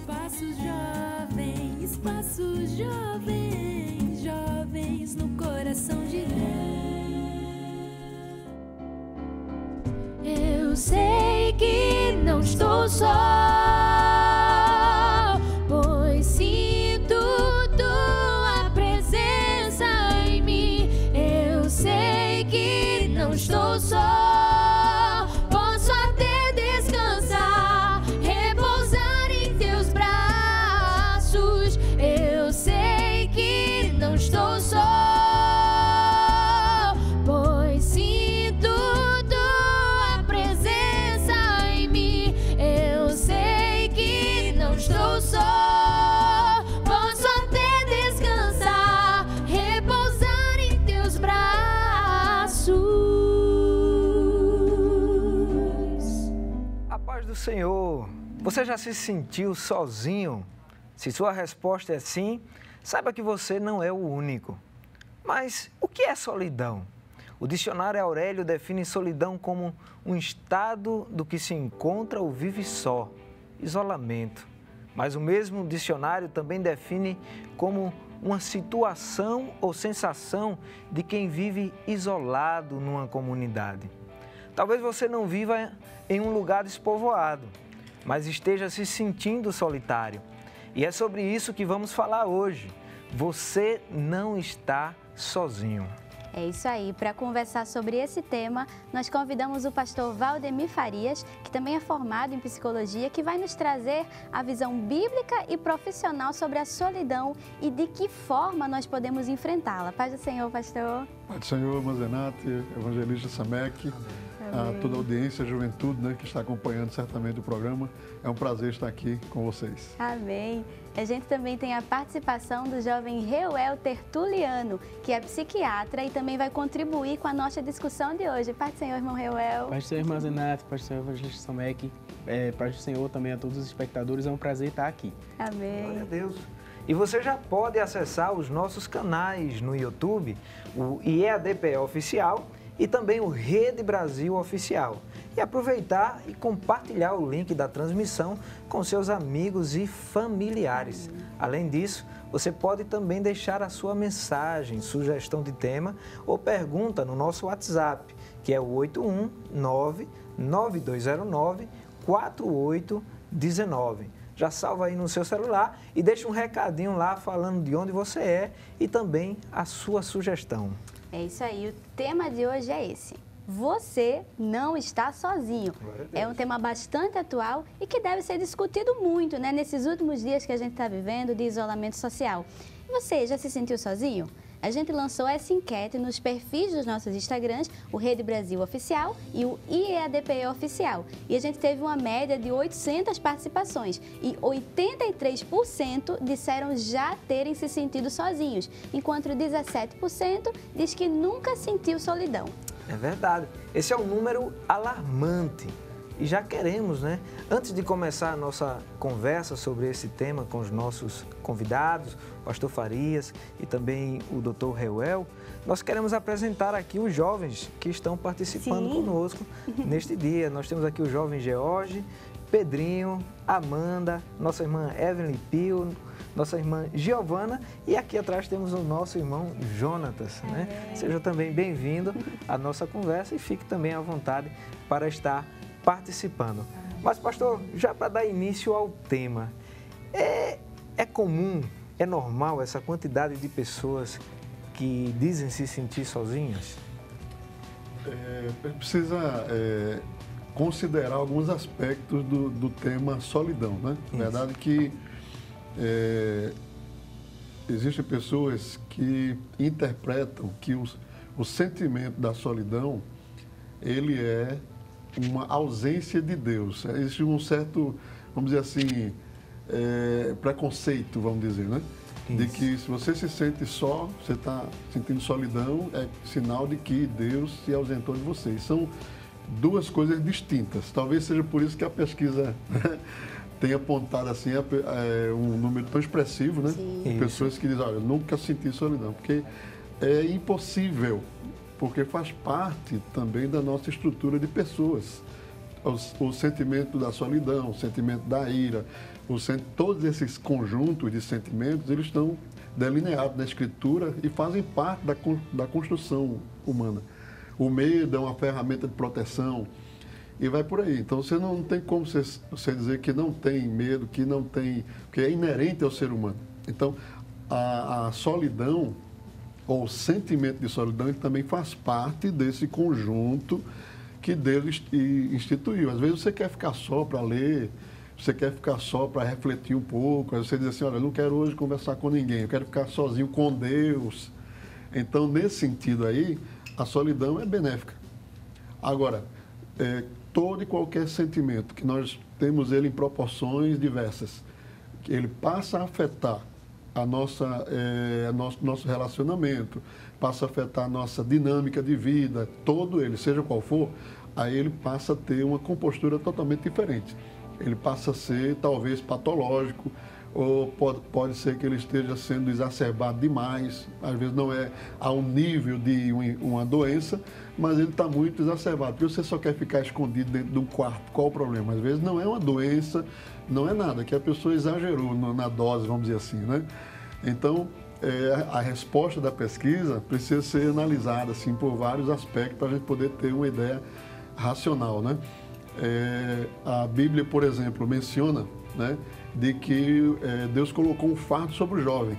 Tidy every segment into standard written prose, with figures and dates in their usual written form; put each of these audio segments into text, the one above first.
Espaço Jovem, jovens no coração de Deus. Eu sei que não estou só, pois sinto tua presença em mim. Eu sei que não estou só. Senhor, você já se sentiu sozinho? Se sua resposta é sim, saiba que você não é o único. Mas o que é solidão? O dicionário Aurélio define solidão como um estado do que se encontra ou vive só, isolamento. Mas o mesmo dicionário também define como uma situação ou sensação de quem vive isolado numa comunidade. Talvez você não viva em um lugar despovoado, mas esteja se sentindo solitário. E é sobre isso que vamos falar hoje. Você não está sozinho. É isso aí. Para conversar sobre esse tema, nós convidamos o pastor Valdemir Farias, que também é formado em psicologia, que vai nos trazer a visão bíblica e profissional sobre a solidão e de que forma nós podemos enfrentá-la. Paz do Senhor, pastor. Paz do Senhor, irmã Zenate, evangelista Samek. A toda a audiência, a juventude, né, que está acompanhando certamente o programa. É um prazer estar aqui com vocês. Amém. A gente também tem a participação do jovem Reuel Tertuliano, que é psiquiatra e também vai contribuir com a nossa discussão de hoje. Paz do Senhor, irmão Reuel. Paz do Senhor, irmã Zenate, Paz do Senhor, evangelista Samek. Paz do Senhor também a todos os espectadores. É um prazer estar aqui. Amém. Glória a Deus. E você já pode acessar os nossos canais no YouTube, o IEADPE Oficial e também o Rede Brasil Oficial. E aproveitar e compartilhar o link da transmissão com seus amigos e familiares. Além disso, você pode também deixar a sua mensagem, sugestão de tema ou pergunta no nosso WhatsApp, que é o 819-9209-4819. Já salva aí no seu celular e deixa um recadinho lá falando de onde você é e também a sua sugestão. É isso aí, o tema de hoje é esse. Você não está sozinho. É um tema bastante atual e que deve ser discutido muito, né, nesses últimos dias que a gente está vivendo de isolamento social. E você já se sentiu sozinho? A gente lançou essa enquete nos perfis dos nossos Instagrams, o Rede Brasil Oficial e o IEADPE Oficial. E a gente teve uma média de 800 participações e 83% disseram já terem se sentido sozinhos, enquanto 17% diz que nunca sentiu solidão. É verdade. Esse é um número alarmante. E já queremos, né? Antes de começar a nossa conversa sobre esse tema com os nossos convidados, o pastor Farias e também o doutor Reuel, nós queremos apresentar aqui os jovens que estão participando conosco neste dia. Nós temos aqui o jovem George, Pedrinho, Amanda, nossa irmã Evelyn Pio, nossa irmã Giovana e aqui atrás temos o nosso irmão Jonatas, né? Seja também bem-vindo à nossa conversa e fique também à vontade para estar participando. Mas, pastor, já para dar início ao tema, é comum, é normal essa quantidade de pessoas que dizem se sentir sozinhas? Precisa considerar alguns aspectos do tema solidão, né? Na verdade que existem pessoas que interpretam que o sentimento da solidão, ele é uma ausência de Deus. Existe um certo, vamos dizer assim, preconceito, vamos dizer, né? Isso. De que se você se sente só, você está sentindo solidão, é sinal de que Deus se ausentou de você. São duas coisas distintas. Talvez seja por isso que a pesquisa tenha apontado assim um número tão expressivo, né? De pessoas que dizem, olha, eu nunca senti solidão, porque é impossível, porque faz parte também da nossa estrutura de pessoas. o sentimento da solidão, o sentimento da ira, todos esses conjuntos de sentimentos, eles estão delineados na Escritura e fazem parte da construção humana. O medo é uma ferramenta de proteção e vai por aí. Então, você não tem como você dizer que não tem medo, que não tem... porque é inerente ao ser humano. Então, a solidão, ou o sentimento de solidão, ele também faz parte desse conjunto que Deus instituiu. Às vezes você quer ficar só para ler, você quer ficar só para refletir um pouco, aí você diz assim, olha, eu não quero hoje conversar com ninguém, eu quero ficar sozinho com Deus. Então, nesse sentido aí, a solidão é benéfica. Agora, todo e qualquer sentimento que nós temos ele em proporções diversas, ele passa a afetar nosso relacionamento, passa a afetar a nossa dinâmica de vida, todo ele, seja qual for, aí ele passa a ter uma compostura totalmente diferente. Ele passa a ser, talvez, patológico, ou pode ser que ele esteja sendo exacerbado demais, às vezes não é a um nível de uma doença, mas ele está muito exacerbado, porque você só quer ficar escondido dentro de um quarto. Qual o problema? Às vezes não é uma doença, não é nada, que a pessoa exagerou na dose, vamos dizer assim, né? Então, a resposta da pesquisa precisa ser analisada assim, por vários aspectos para a gente poder ter uma ideia racional, né? A Bíblia, por exemplo, menciona, né, de que Deus colocou um fardo sobre o jovem,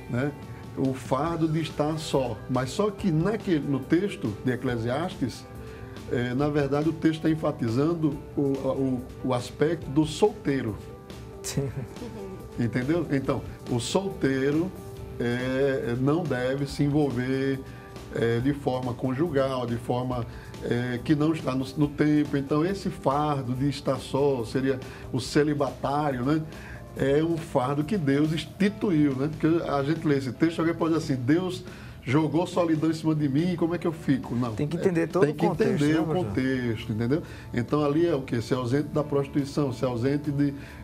né? O fardo de estar só. Mas só que no texto de Eclesiastes, na verdade, o texto está enfatizando o aspecto do solteiro. Sim. Entendeu? Então, o solteiro não deve se envolver de forma conjugal, de forma que não está no tempo. Então, esse fardo de estar só, seria o celibatário, né? É um fardo que Deus instituiu, né? Porque a gente lê esse texto, alguém pode dizer assim, Deus jogou solidão em cima de mim, como é que eu fico? Não. Tem que entender todo o contexto. Tem que entender né, o contexto, entendeu? Então, ali é o quê? Ser ausente da prostituição, ser ausente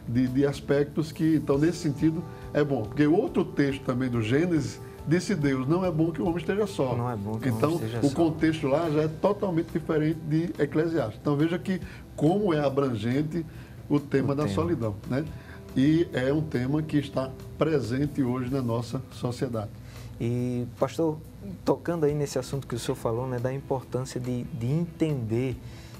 de aspectos que, então, nesse sentido, é bom. Porque outro texto também do Gênesis, disse Deus, não é bom que o homem esteja só. Não é bom que o então, homem esteja só. O contexto lá já é totalmente diferente de Eclesiastes. Então, veja que como é abrangente o tema da solidão, né? E é um tema que está presente hoje na nossa sociedade. E, pastor, tocando aí nesse assunto que o senhor falou, né, da importância de entender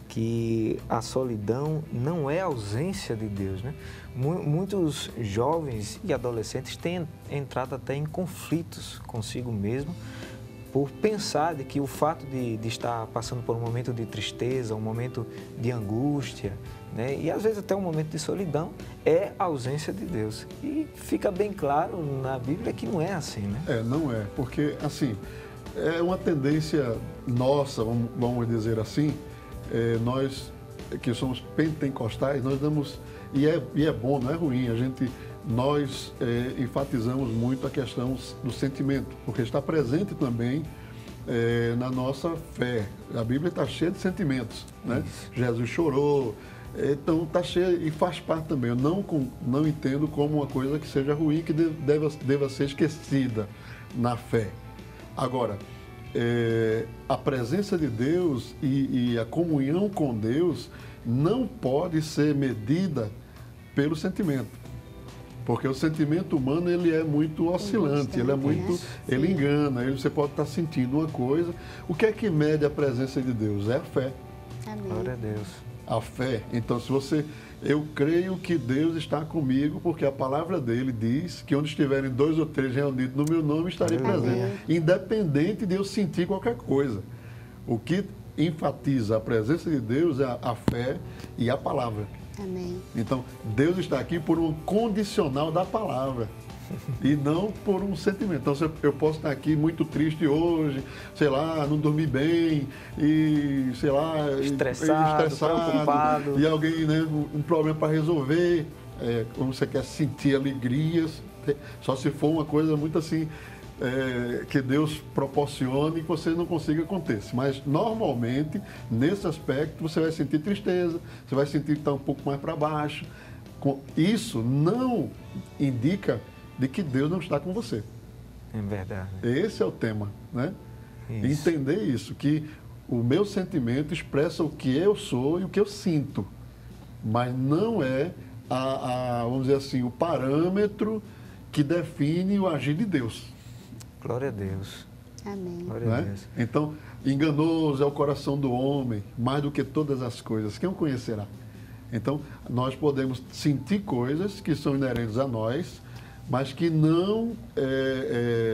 que a solidão não é ausência de Deus, né? Muitos jovens e adolescentes têm entrado até em conflitos consigo mesmo por pensar de que o fato de estar passando por um momento de tristeza, um momento de angústia, né? E às vezes até um momento de solidão é a ausência de Deus. E fica bem claro na Bíblia que não é assim, né? Não é, porque assim, é uma tendência nossa, vamos dizer assim, nós que somos pentecostais, nós damos, e é bom, não é ruim, nós enfatizamos muito a questão do sentimento, porque está presente também na nossa fé. A Bíblia está cheia de sentimentos, né? Jesus chorou, então está cheia e faz parte também. Eu não entendo como uma coisa que seja ruim, que deva ser esquecida na fé. Agora, a presença de Deus e a comunhão com Deus não pode ser medida pelo sentimento. Porque o sentimento humano, ele é muito oscilante, ele engana, você pode estar sentindo uma coisa. O que é que mede a presença de Deus? É a fé. Amém. Glória a Deus. A fé. Então, eu creio que Deus está comigo, porque a palavra dele diz que onde estiverem 2 ou 3 reunidos no meu nome, estarei presente. Independente de eu sentir qualquer coisa. O que enfatiza a presença de Deus é a fé e a palavra. Amém. Então, Deus está aqui por um condicional da palavra e não por um sentimento. Então, eu posso estar aqui muito triste hoje, sei lá, não dormi bem e, sei lá, estressado, preocupado. E alguém, né, um problema para resolver, como você quer sentir alegrias, só se for uma coisa muito assim, que Deus proporcione e que você não consiga acontecer. Mas, normalmente, nesse aspecto, você vai sentir tristeza, você vai sentir que está um pouco mais para baixo. Isso não indica de que Deus não está com você. É verdade. Esse é o tema, né? Isso. Entender isso, que O meu sentimento expressa o que eu sou e o que eu sinto, mas não é, vamos dizer assim, o parâmetro que define o agir de Deus. Glória a Deus. Amém. Glória Não a é? Deus. Então, enganoso é o coração do homem, mais do que todas as coisas. Quem o conhecerá? Então, nós podemos sentir coisas que são inerentes a nós, mas que não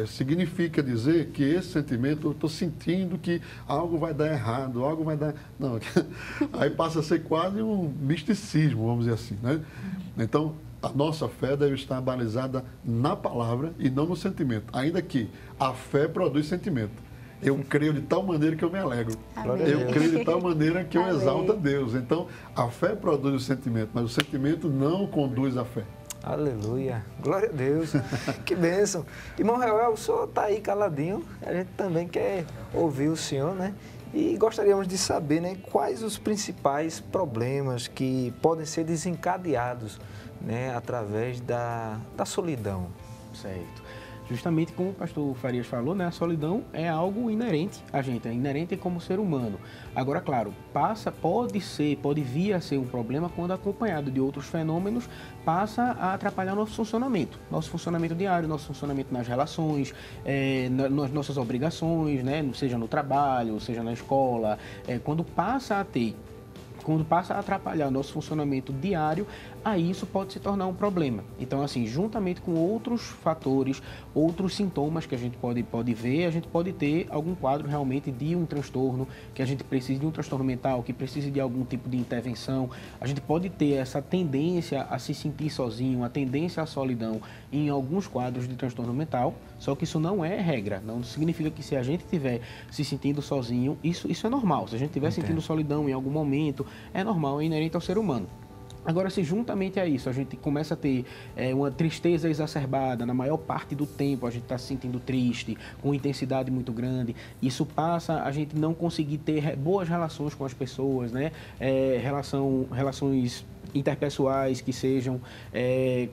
significa dizer que esse sentimento, eu estou sentindo que algo vai dar errado, algo vai dar... Não, aí passa a ser quase um misticismo, vamos dizer assim, né? Então, a nossa fé deve estar balizada na palavra e não no sentimento, ainda que a fé produz sentimento. Eu creio de tal maneira que eu me alegro. Amém. Eu creio de tal maneira que eu Amém. exalto a Deus. Então, a fé produz o sentimento, mas o sentimento não conduz à fé. Aleluia. Glória a Deus. Que bênção. Irmão Reuel, o senhor está aí caladinho. A gente também quer ouvir o senhor, né? E gostaríamos de saber, né, quais os principais problemas que podem ser desencadeados, né, através da solidão. Certo. Justamente como o pastor Farias falou, né, a solidão é algo inerente a gente, é inerente como ser humano. Agora, claro, pode vir a ser um problema quando acompanhado de outros fenômenos, passa a atrapalhar nosso funcionamento diário, nosso funcionamento nas relações, nas nossas obrigações, né, seja no trabalho, seja na escola, quando passa a atrapalhar nosso funcionamento diário, aí isso pode se tornar um problema. Então, assim, juntamente com outros fatores, outros sintomas que a gente pode ver, a gente pode ter algum quadro realmente de um transtorno, que a gente precise de um transtorno mental, que precise de algum tipo de intervenção. A gente pode ter essa tendência a se sentir sozinho, a tendência à solidão em alguns quadros de transtorno mental, só que isso não é regra. Não significa que se a gente estiver se sentindo sozinho, isso é normal. Se a gente estiver sentindo solidão em algum momento, é normal, é inerente ao ser humano. Agora, se juntamente a isso a gente começa a ter uma tristeza exacerbada, na maior parte do tempo a gente está se sentindo triste, com intensidade muito grande, isso passa a gente não conseguir ter boas relações com as pessoas, né? Relações interpessoais que sejam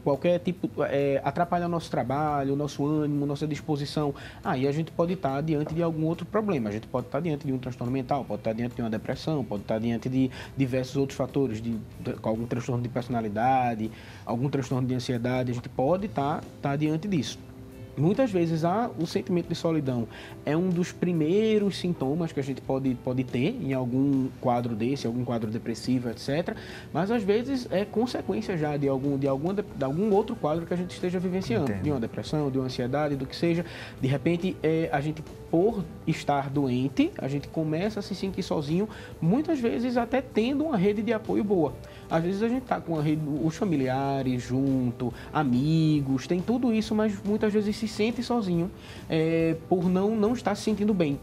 qualquer tipo, atrapalhar nosso trabalho, nosso ânimo, nossa disposição, aí a gente pode estar diante de algum outro problema, a gente pode estar diante de um transtorno mental, pode estar diante de uma depressão, pode estar diante de diversos outros fatores, de algum transtorno de personalidade, algum transtorno de ansiedade, a gente pode estar diante disso. Muitas vezes o sentimento de solidão é um dos primeiros sintomas que a gente pode ter em algum quadro desse, algum quadro depressivo, etc. Mas às vezes é consequência já de algum outro quadro que a gente esteja vivenciando. Entendo. De uma depressão, de uma ansiedade, do que seja. De repente, a gente, por estar doente, a gente começa a se sentir sozinho, muitas vezes até tendo uma rede de apoio boa. Às vezes a gente está com os familiares junto, amigos, tem tudo isso, mas muitas vezes se sente sozinho por não estar se sentindo bem.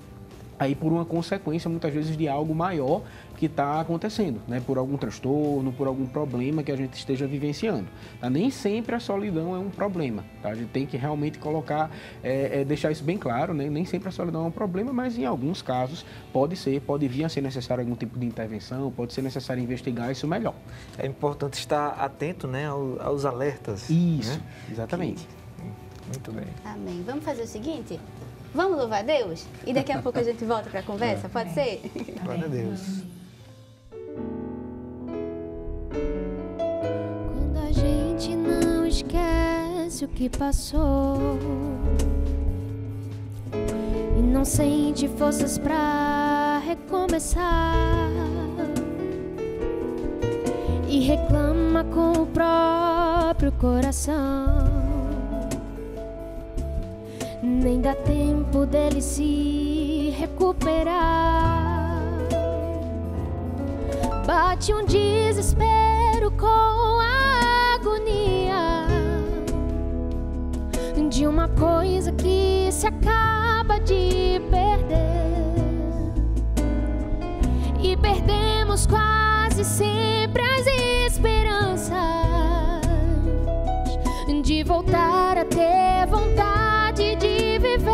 Aí por uma consequência, muitas vezes, de algo maior que está acontecendo, né? Por algum transtorno, por algum problema que a gente esteja vivenciando. Tá? Nem sempre a solidão é um problema. Tá? A gente tem que realmente deixar isso bem claro, né? Nem sempre a solidão é um problema, mas em alguns casos pode vir a ser necessário algum tipo de intervenção, pode ser necessário investigar isso melhor. É importante estar atento, né, aos alertas. Isso, né? Exatamente. Muito bem. Amém. Vamos fazer o seguinte? Vamos louvar a Deus? E daqui a pouco a gente volta para a conversa? Pode ser? Glória a Deus. Quando a gente não esquece o que passou e não sente forças pra recomeçar e reclama com o próprio coração, nem dá tempo dele se recuperar. Bate um desespero com a agonia de uma coisa que se acaba de perder. E perdemos quase sempre as esperanças de voltar a ter vontade de viver.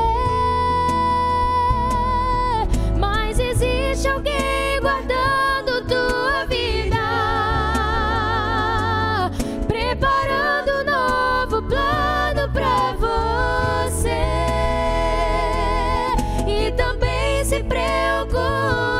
Mas existe alguém guardando tua vida, preparando um novo plano pra você, e também se preocupa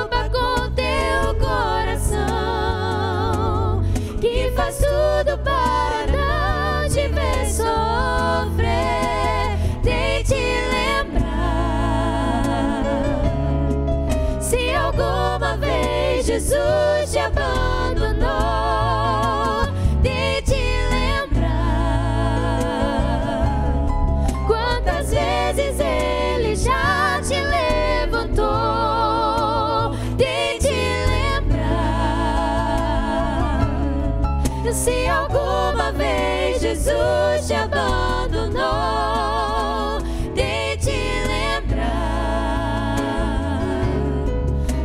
Se alguma vez Jesus te abandonou, tente lembrar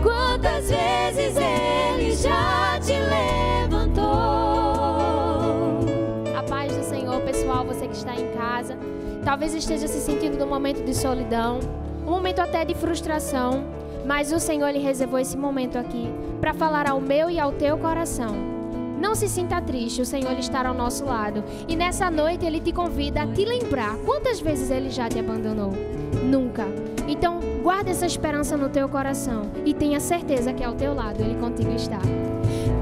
quantas vezes Ele já te levantou. A paz do Senhor, pessoal, você que está em casa, talvez esteja se sentindo num momento de solidão, um momento até de frustração, mas o Senhor lhe reservou esse momento aqui para falar ao meu e ao teu coração. Não se sinta triste, o Senhor está ao nosso lado. E nessa noite Ele te convida a te lembrar quantas vezes Ele já te abandonou. Nunca. Então, guarda essa esperança no teu coração e tenha certeza que ao teu lado Ele contigo está.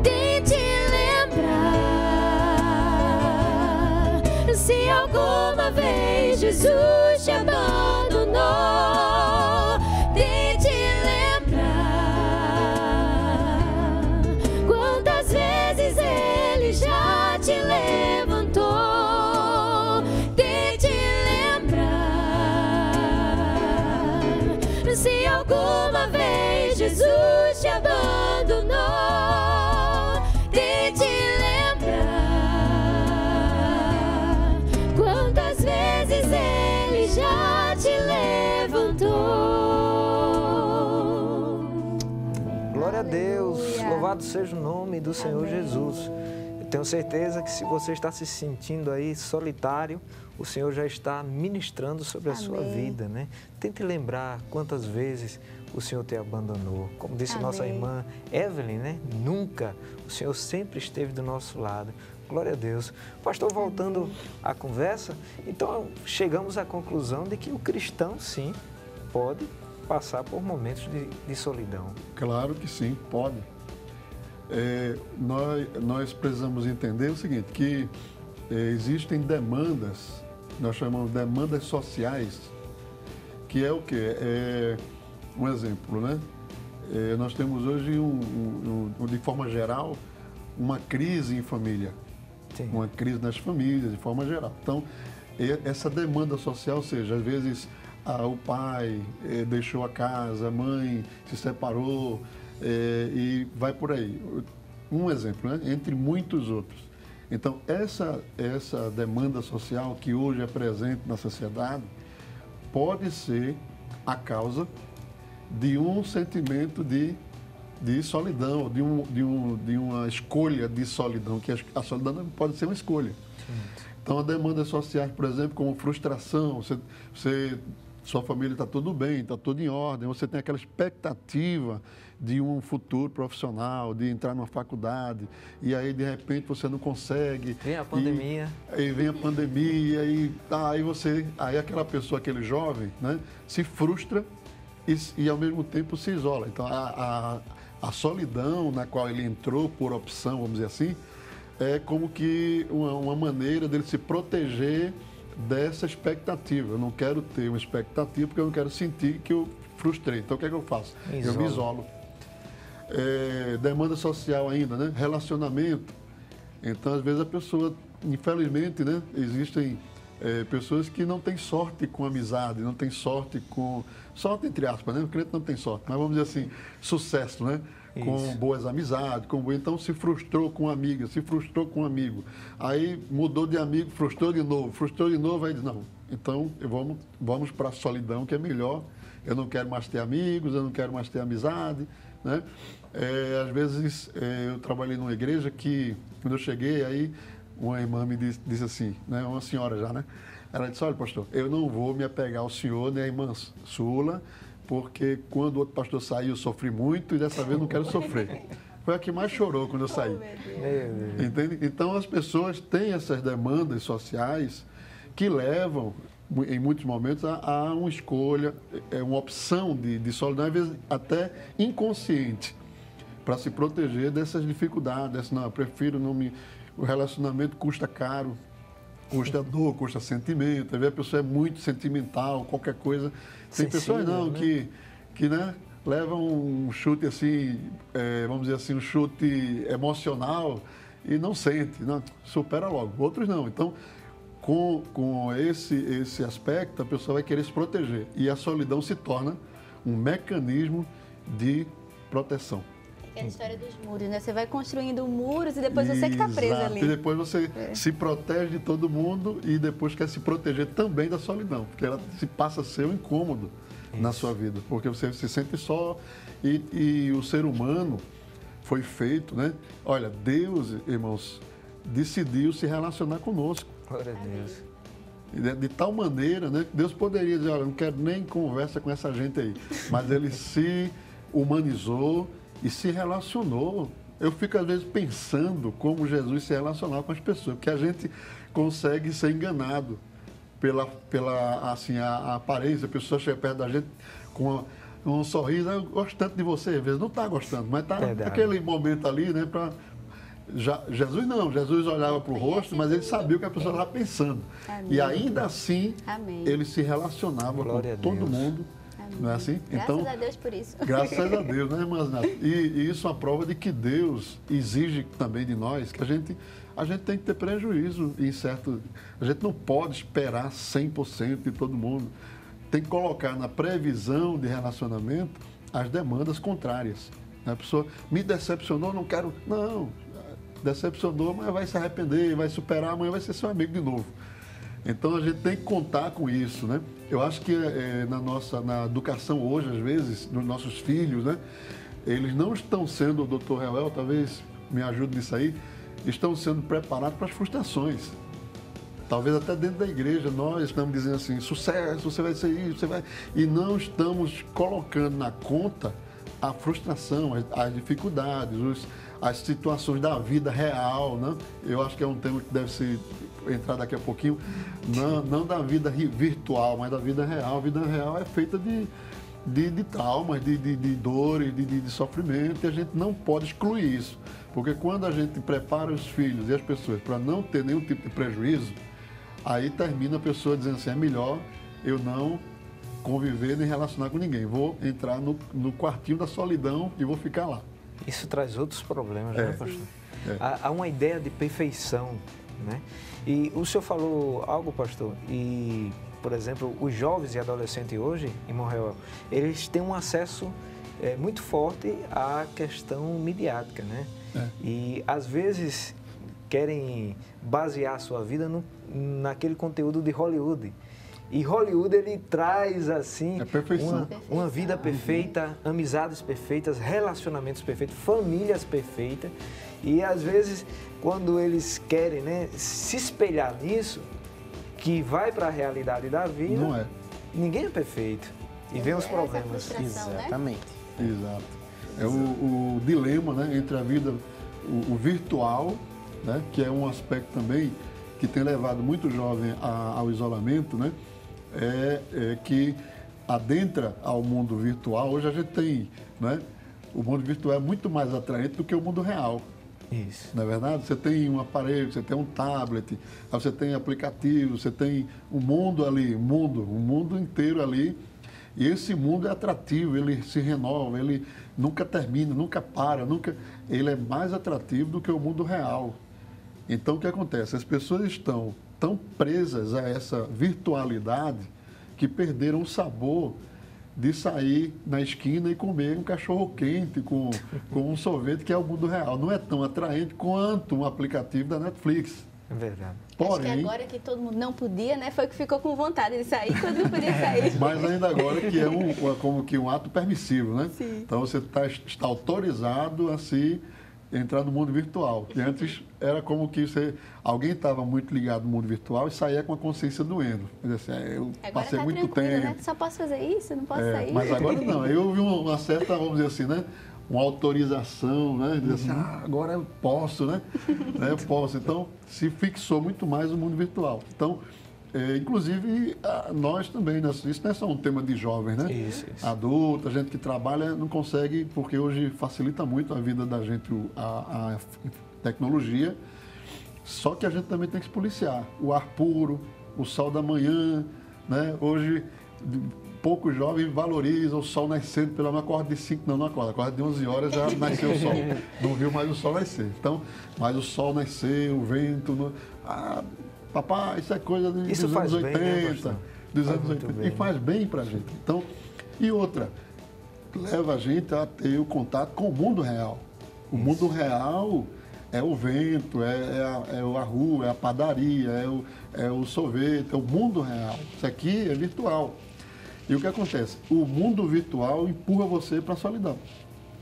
Tente lembrar se alguma vez Jesus te abandonou. Tente lembrar quantas vezes Ele já te levantou. Tente lembrar se alguma vez Jesus te abandonou. Tente lembrar quantas vezes Ele já te levantou. Glória a Deus, Aleluia. louvado seja o nome do Senhor Amém. Jesus. Eu tenho certeza que se você está se sentindo aí solitário, o Senhor já está ministrando sobre a sua Amém. vida, né? Tente lembrar quantas vezes o Senhor te abandonou. Como disse nossa Amém. irmã Evelyn, né? Nunca. O Senhor sempre esteve do nosso lado. Glória a Deus. Pastor, voltando à conversa, então chegamos à conclusão de que o cristão, sim, pode passar por momentos de solidão. Claro que sim, pode. Nós precisamos entender o seguinte, que existem demandas, nós chamamos de demandas sociais, que é o quê? Um exemplo, né? Nós temos hoje, de forma geral, uma crise em família. Sim. Uma crise nas famílias, de forma geral. Então, essa demanda social, ou seja, às vezes o pai deixou a casa, a mãe se separou e vai por aí. Um exemplo, né? Entre muitos outros. Então, essa demanda social que hoje é presente na sociedade pode ser a causa de um sentimento de solidão, de uma escolha de solidão, que a solidão pode ser uma escolha. Então, as demandas sociais, por exemplo, como frustração, sua família está tudo bem, está tudo em ordem, você tem aquela expectativa de um futuro profissional, de entrar numa faculdade, e aí, de repente, você não consegue. Vem a pandemia. Aí vem a pandemia, aí aquela pessoa, aquele jovem, né, se frustra e ao mesmo tempo se isola. Então, a solidão na qual ele entrou por opção, vamos dizer assim, é como que uma maneira dele se proteger dessa expectativa. Eu não quero ter uma expectativa porque eu não quero sentir que eu frustrei. Então, o que é que eu faço? Eu me isolo. Demanda social ainda, né? Relacionamento. Então, às vezes a pessoa, infelizmente, né? Existem pessoas que não têm sorte com amizade, não têm sorte com... Sorte entre aspas, né? O crente não tem sorte, mas vamos dizer assim, sucesso, né? Isso. Com boas amizades, então se frustrou com uma amiga, se frustrou com um amigo. Aí mudou de amigo, frustrou de novo, aí diz, não, então vamos para a solidão, que é melhor. Eu não quero mais ter amigos, eu não quero mais ter amizade, né? Às vezes eu trabalhei numa igreja que, quando eu cheguei, aí uma irmã me disse assim, né? Uma senhora já, né? Ela disse, olha, pastor, eu não vou me apegar ao senhor, nem à irmã Sula, porque quando o outro pastor saiu, eu sofri muito e dessa vez não quero sofrer. Foi a que mais chorou quando eu saí. Entende? Então, as pessoas têm essas demandas sociais que levam, em muitos momentos, a uma escolha, uma opção de solidão, às vezes até inconsciente, para se proteger dessas dificuldades. Não, eu prefiro não me... O relacionamento custa caro, custa dor, custa sentimento. Às vezes a pessoa é muito sentimental, qualquer coisa. Tem pessoas não, né? que né, levam um chute assim, vamos dizer assim, um chute emocional e não sente, não, supera logo. Outros não. Então, com esse aspecto, a pessoa vai querer se proteger. E a solidão se torna um mecanismo de proteção. Aquela história dos muros, né? Você vai construindo muros e depois você que está preso ali. E depois você se protege de todo mundo e depois quer se proteger também da solidão, porque ela se passa a ser um incômodo na sua vida, porque você se sente só e o ser humano foi feito, né? Olha, Deus, irmãos, decidiu se relacionar conosco. Glória a Deus. De tal maneira, né? Deus poderia dizer, olha, não quero nem conversa com essa gente aí. Mas ele se humanizou e se relacionou. Eu fico, às vezes, pensando como Jesus se relacionava com as pessoas, porque a gente consegue ser enganado pela assim, a aparência. A pessoa chega perto da gente com um sorriso, eu gosto tanto de você, às vezes não está gostando, mas está naquele momento ali, né? Jesus não, Jesus olhava para o rosto, mas ele sabia o que a pessoa estava pensando. Amém. E ainda assim, Amém. ele se relacionava Glória com todo mundo. Amém. Não é assim? Graças a Deus por isso. Graças a Deus, né, irmã Zinata? E isso é uma prova de que Deus exige também de nós que a gente tem que ter prejuízo em certo... A gente não pode esperar 100% de todo mundo. Tem que colocar na previsão de relacionamento as demandas contrárias. A pessoa me decepcionou, não quero... Não, decepcionou, mas vai se arrepender, vai superar, amanhã vai ser seu amigo de novo. Então a gente tem que contar com isso, né? Eu acho que na educação hoje, às vezes, dos nossos filhos, né? Eles não estão sendo, o doutor Reuel talvez me ajude nisso aí, estão sendo preparados para as frustrações. Talvez até dentro da igreja nós estamos dizendo assim, sucesso, você vai ser isso, você vai... E não estamos colocando na conta a frustração, as dificuldades, as situações da vida real, né? Eu acho que é um tema que deve ser entrar daqui a pouquinho, não da vida virtual, mas da vida real. A vida real é feita de traumas, de dores, de sofrimento, e a gente não pode excluir isso. Porque quando a gente prepara os filhos e as pessoas para não ter nenhum tipo de prejuízo, aí termina a pessoa dizendo assim, é melhor eu não conviver nem relacionar com ninguém. Vou entrar no quartinho da solidão e vou ficar lá. Isso traz outros problemas, né, pastor? Há uma ideia de perfeição, né? E o senhor falou algo, pastor, e, por exemplo, os jovens e adolescentes hoje, irmão Reuel, eles têm um acesso muito forte à questão midiática, né? E, às vezes, querem basear a sua vida naquele conteúdo de Hollywood. E Hollywood, ele traz, assim, uma vida perfeita, amizades perfeitas, relacionamentos perfeitos, famílias perfeitas. E, às vezes, quando eles querem, né, se espelhar nisso, que vai para a realidade da vida, não é. Ninguém é perfeito. E vem os problemas. Exatamente. Né? Exato. É o dilema, né, entre a vida, o virtual, né, que é um aspecto também que tem levado muito jovem ao isolamento, né? Que adentra ao mundo virtual. Hoje a gente tem, né? O mundo virtual é muito mais atraente do que o mundo real. Isso. Não é verdade? Você tem um aparelho, você tem um tablet, você tem aplicativo, você tem um mundo ali, um mundo inteiro ali. E esse mundo é atrativo, ele se renova, ele nunca termina, nunca para, ele é mais atrativo do que o mundo real. Então o que acontece? As pessoas estão tão presas a essa virtualidade que perderam o sabor de sair na esquina e comer um cachorro quente com um sorvete, que é o mundo real. Não é tão atraente quanto um aplicativo da Netflix. É verdade. Porém, acho que agora que todo mundo não podia, né, foi que ficou com vontade de sair quando não podia sair. Mas ainda agora que é como que um ato permissivo, né? Sim. Então você está autorizado a se entrar no mundo virtual. E antes era como que alguém estava muito ligado no mundo virtual e saía com a consciência doendo. Assim, eu agora passei tá muito tempo. Né? Só posso fazer isso, não posso sair. Mas agora não. Eu vi uma certa, vamos dizer assim, né? Uma autorização, né? Dizer assim, agora eu posso, né? Eu posso. Então, se fixou muito mais no mundo virtual. Então, inclusive, nós também, né? Isso não é só um tema de jovens, né? Isso. Adulto, a gente que trabalha não consegue, porque hoje facilita muito a vida da gente, a tecnologia. Só que a gente também tem que se policiar. O ar puro, o sol da manhã, né? Hoje, poucos jovens valorizam o sol nascendo, pelo menos acorda de 5, não acorda. Acorda de 11 horas, já nasceu o sol. Não viu mais o sol nascer. Então, mas o sol nasceu, o vento... papai, isso é coisa dos anos 80, né, dos anos 80. E faz bem pra gente. Então, e outra, leva a gente a ter o contato com o mundo real. O mundo real é o vento, é a rua, é a padaria, é o sorvete, é o mundo real. Isso aqui é virtual. E o que acontece? O mundo virtual empurra você para a solidão.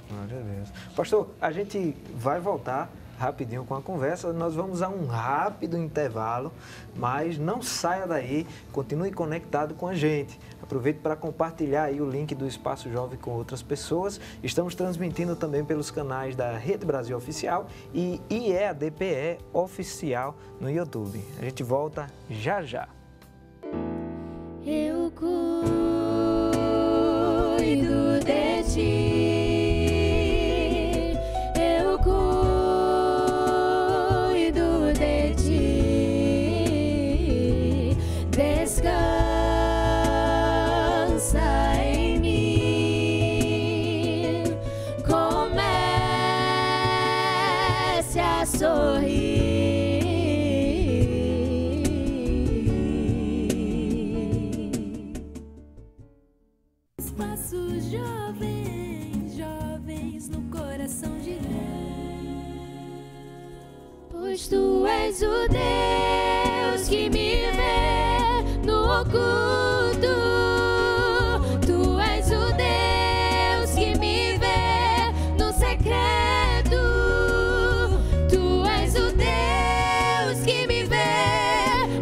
Glória a Deus. Pastor, a gente vai voltar rapidinho com a conversa, nós vamos a um rápido intervalo, mas não saia daí, continue conectado com a gente. Aproveite para compartilhar aí o link do Espaço Jovem com outras pessoas. Estamos transmitindo também pelos canais da Rede Brasil Oficial e IEADPE Oficial no YouTube. A gente volta já já. Eu cuido de ti. Eu cuido de ti. Descansa em mim. Comece a sorrir. Espaço Jovem, jovens no coração de Deus. Pois tu és o Deus que me vê no oculto. Tu és o Deus que me vê no secreto. Tu és o Deus que me vê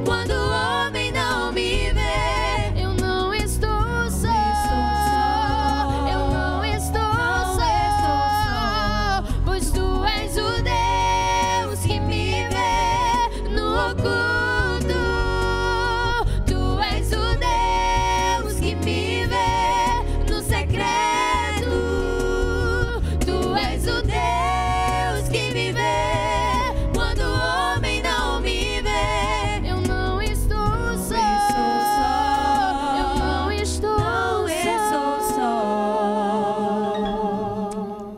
quando o homem não me vê. Eu não estou só. Eu não estou só. Pois tu és o Deus que me vê no oculto. Tu és o Deus que me vê no secreto. Tu és o Deus que me vê quando o homem não me vê. Eu não estou só. Eu não estou só.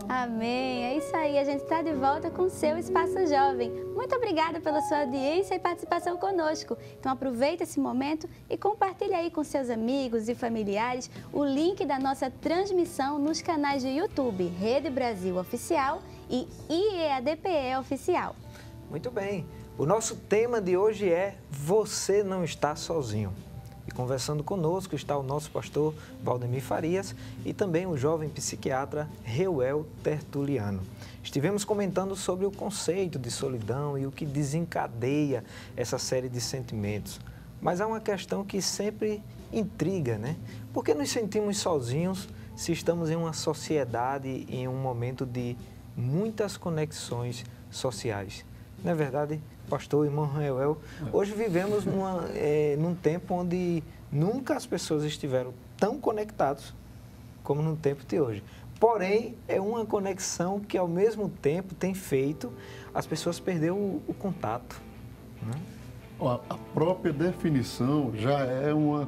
Amém. É isso aí, a gente está de volta com o seu Espaço Jovem. Muito obrigada pela sua audiência e participação conosco. Então aproveita esse momento e compartilha aí com seus amigos e familiares o link da nossa transmissão nos canais de YouTube Rede Brasil Oficial e IEADPE Oficial. Muito bem. O nosso tema de hoje é Você Não Está Sozinho. E conversando conosco está o nosso pastor Valdemir Farias e também o jovem psiquiatra Reuel Tertuliano. Estivemos comentando sobre o conceito de solidão e o que desencadeia essa série de sentimentos. Mas há uma questão que sempre intriga, né? Por que nos sentimos sozinhos se estamos em uma sociedade, em um momento de muitas conexões sociais? Não é verdade, pastor, irmão Reuel? Hoje vivemos num tempo onde nunca as pessoas estiveram tão conectadas como no tempo de hoje. Porém, é uma conexão que, ao mesmo tempo, tem feito as pessoas perder o contato. Né? A própria definição já é uma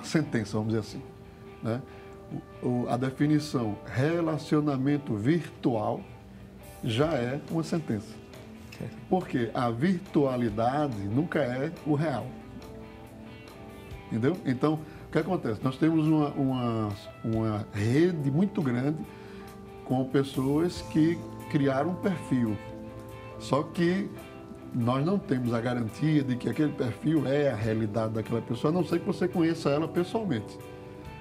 sentença, vamos dizer assim. Né? A definição relacionamento virtual já é uma sentença. Porque a virtualidade nunca é o real. Entendeu? Então, o que acontece? Nós temos uma rede muito grande com pessoas que criaram um perfil. Só que nós não temos a garantia de que aquele perfil é a realidade daquela pessoa, a não ser que você conheça ela pessoalmente.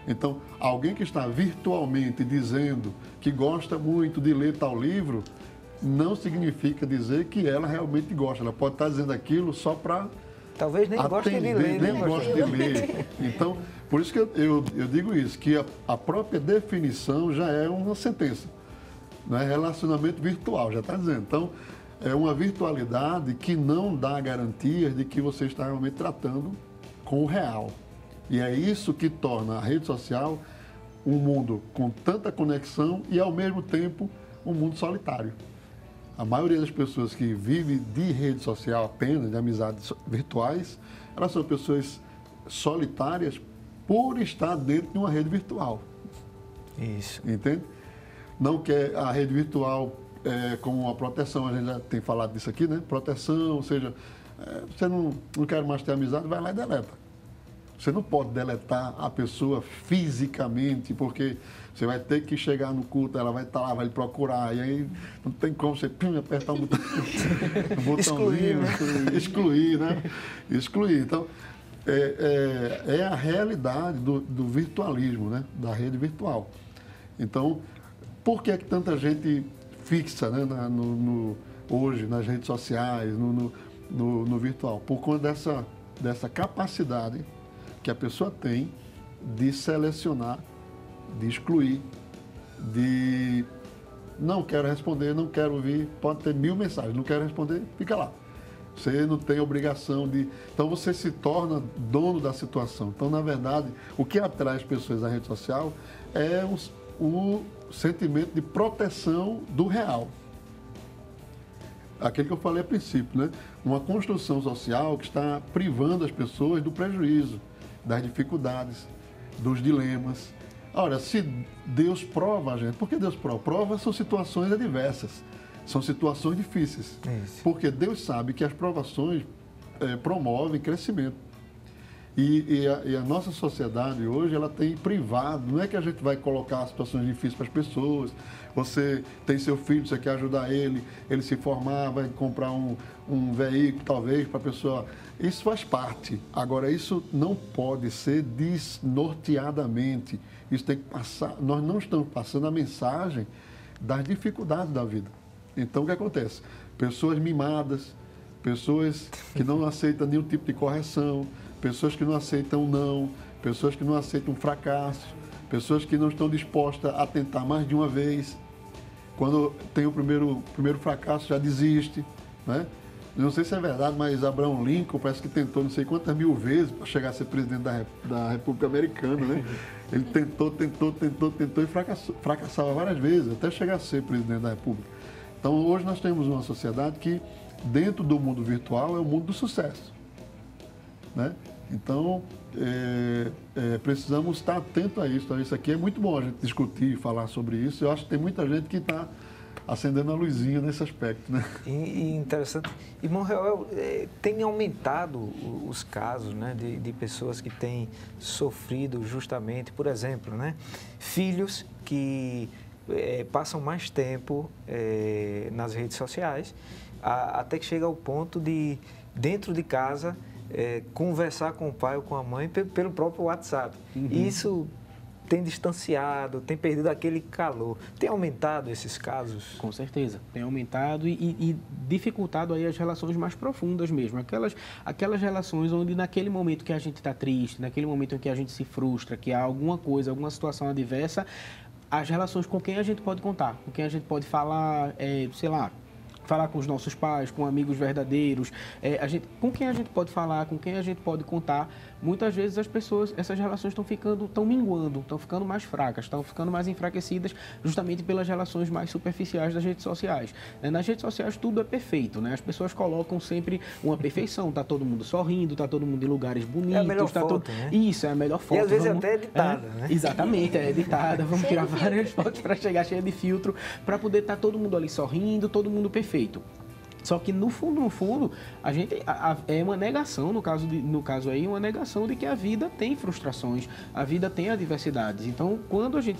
Então, alguém que está virtualmente dizendo que gosta muito de ler tal livro, não significa dizer que ela realmente gosta. Ela pode estar dizendo aquilo só para talvez nem goste de ler. Nem goste de ler. Então, por isso que eu digo isso, que a própria definição já é uma sentença. Não é relacionamento virtual, já está dizendo. Então, é uma virtualidade que não dá garantias de que você está realmente tratando com o real. E é isso que torna a rede social um mundo com tanta conexão e, ao mesmo tempo, um mundo solitário. A maioria das pessoas que vivem de rede social apenas, de amizades virtuais, elas são pessoas solitárias por estar dentro de uma rede virtual. Isso. Entende? Não quer a rede virtual como uma proteção, a gente já tem falado disso aqui, né? Proteção, ou seja, você não quer mais ter amizade, vai lá e deleta. Você não pode deletar a pessoa fisicamente, porque você vai ter que chegar no culto, ela vai estar lá, vai lhe procurar, e aí não tem como você apertar um botãozinho, excluir, né? Excluir. Então, é a realidade do virtualismo, né? Da rede virtual. Então, por que é que tanta gente fixa, né? Hoje nas redes sociais, no virtual? Por conta dessa capacidade que a pessoa tem de selecionar, de excluir, de não quero responder, não quero ouvir, pode ter 1000 mensagens, não quero responder, fica lá. Você não tem obrigação de... Então, você se torna dono da situação. Então, na verdade, o que atrai as pessoas à rede social é o sentimento de proteção do real. Aquele que eu falei a princípio, né? Uma construção social que está privando as pessoas do prejuízo, das dificuldades, dos dilemas. Ora, se Deus prova a gente, por que Deus prova? Prova são situações adversas, são situações difíceis. Isso. Porque Deus sabe que as provações promovem crescimento. E a nossa sociedade hoje, ela tem privado, não é que a gente vai colocar situações difíceis para as pessoas, você tem seu filho, você quer ajudar ele se formar, vai comprar um veículo talvez para a pessoa, isso faz parte. Agora, isso não pode ser desnorteadamente, isso tem que passar, nós não estamos passando a mensagem das dificuldades da vida. Então, o que acontece? Pessoas mimadas, pessoas que não aceitam nenhum tipo de correção, pessoas que não aceitam não, pessoas que não aceitam fracasso, pessoas que não estão dispostas a tentar mais de uma vez. Quando tem o primeiro fracasso, já desiste, né? Não sei se é verdade, mas Abraham Lincoln parece que tentou não sei quantas 1000 vezes para chegar a ser presidente da República Americana, né? Ele tentou e fracassava várias vezes, até chegar a ser presidente da República. Então, hoje nós temos uma sociedade que, dentro do mundo virtual, é o mundo do sucesso, né? Então, precisamos estar atento a isso. Então, isso aqui é muito bom a gente discutir e falar sobre isso. Eu acho que tem muita gente que está acendendo a luzinha nesse aspecto, né? E interessante. Irmão Reuel, tem aumentado os casos, né, de pessoas que têm sofrido justamente, por exemplo, né, filhos que passam mais tempo nas redes sociais, até que chega ao ponto de, dentro de casa, conversar com o pai ou com a mãe pelo próprio WhatsApp. Uhum. E isso tem distanciado, tem perdido aquele calor. Tem aumentado esses casos? Com certeza, tem aumentado e dificultado aí as relações mais profundas mesmo. Aquelas relações onde naquele momento que a gente está triste, naquele momento em que a gente se frustra, que há alguma coisa, alguma situação adversa, as relações com quem a gente pode contar, com quem a gente pode falar, sei lá, falar com os nossos pais, com amigos verdadeiros, com quem a gente pode falar, com quem a gente pode contar. Muitas vezes essas relações estão minguando, estão ficando mais fracas, estão ficando mais enfraquecidas justamente pelas relações mais superficiais das redes sociais. Nas redes sociais tudo é perfeito, né? As pessoas colocam sempre uma perfeição, está todo mundo sorrindo, está todo mundo em lugares bonitos. É a melhor foto, né? Isso, é a melhor foto. E às vezes até é editada, né? Exatamente, é editada. Vamos tirar várias fotos para chegar cheia de filtro, para poder estar todo mundo ali sorrindo, todo mundo perfeito. Só que no fundo, a gente é uma negação, no caso aí, uma negação de que a vida tem frustrações, a vida tem adversidades. Então, quando a gente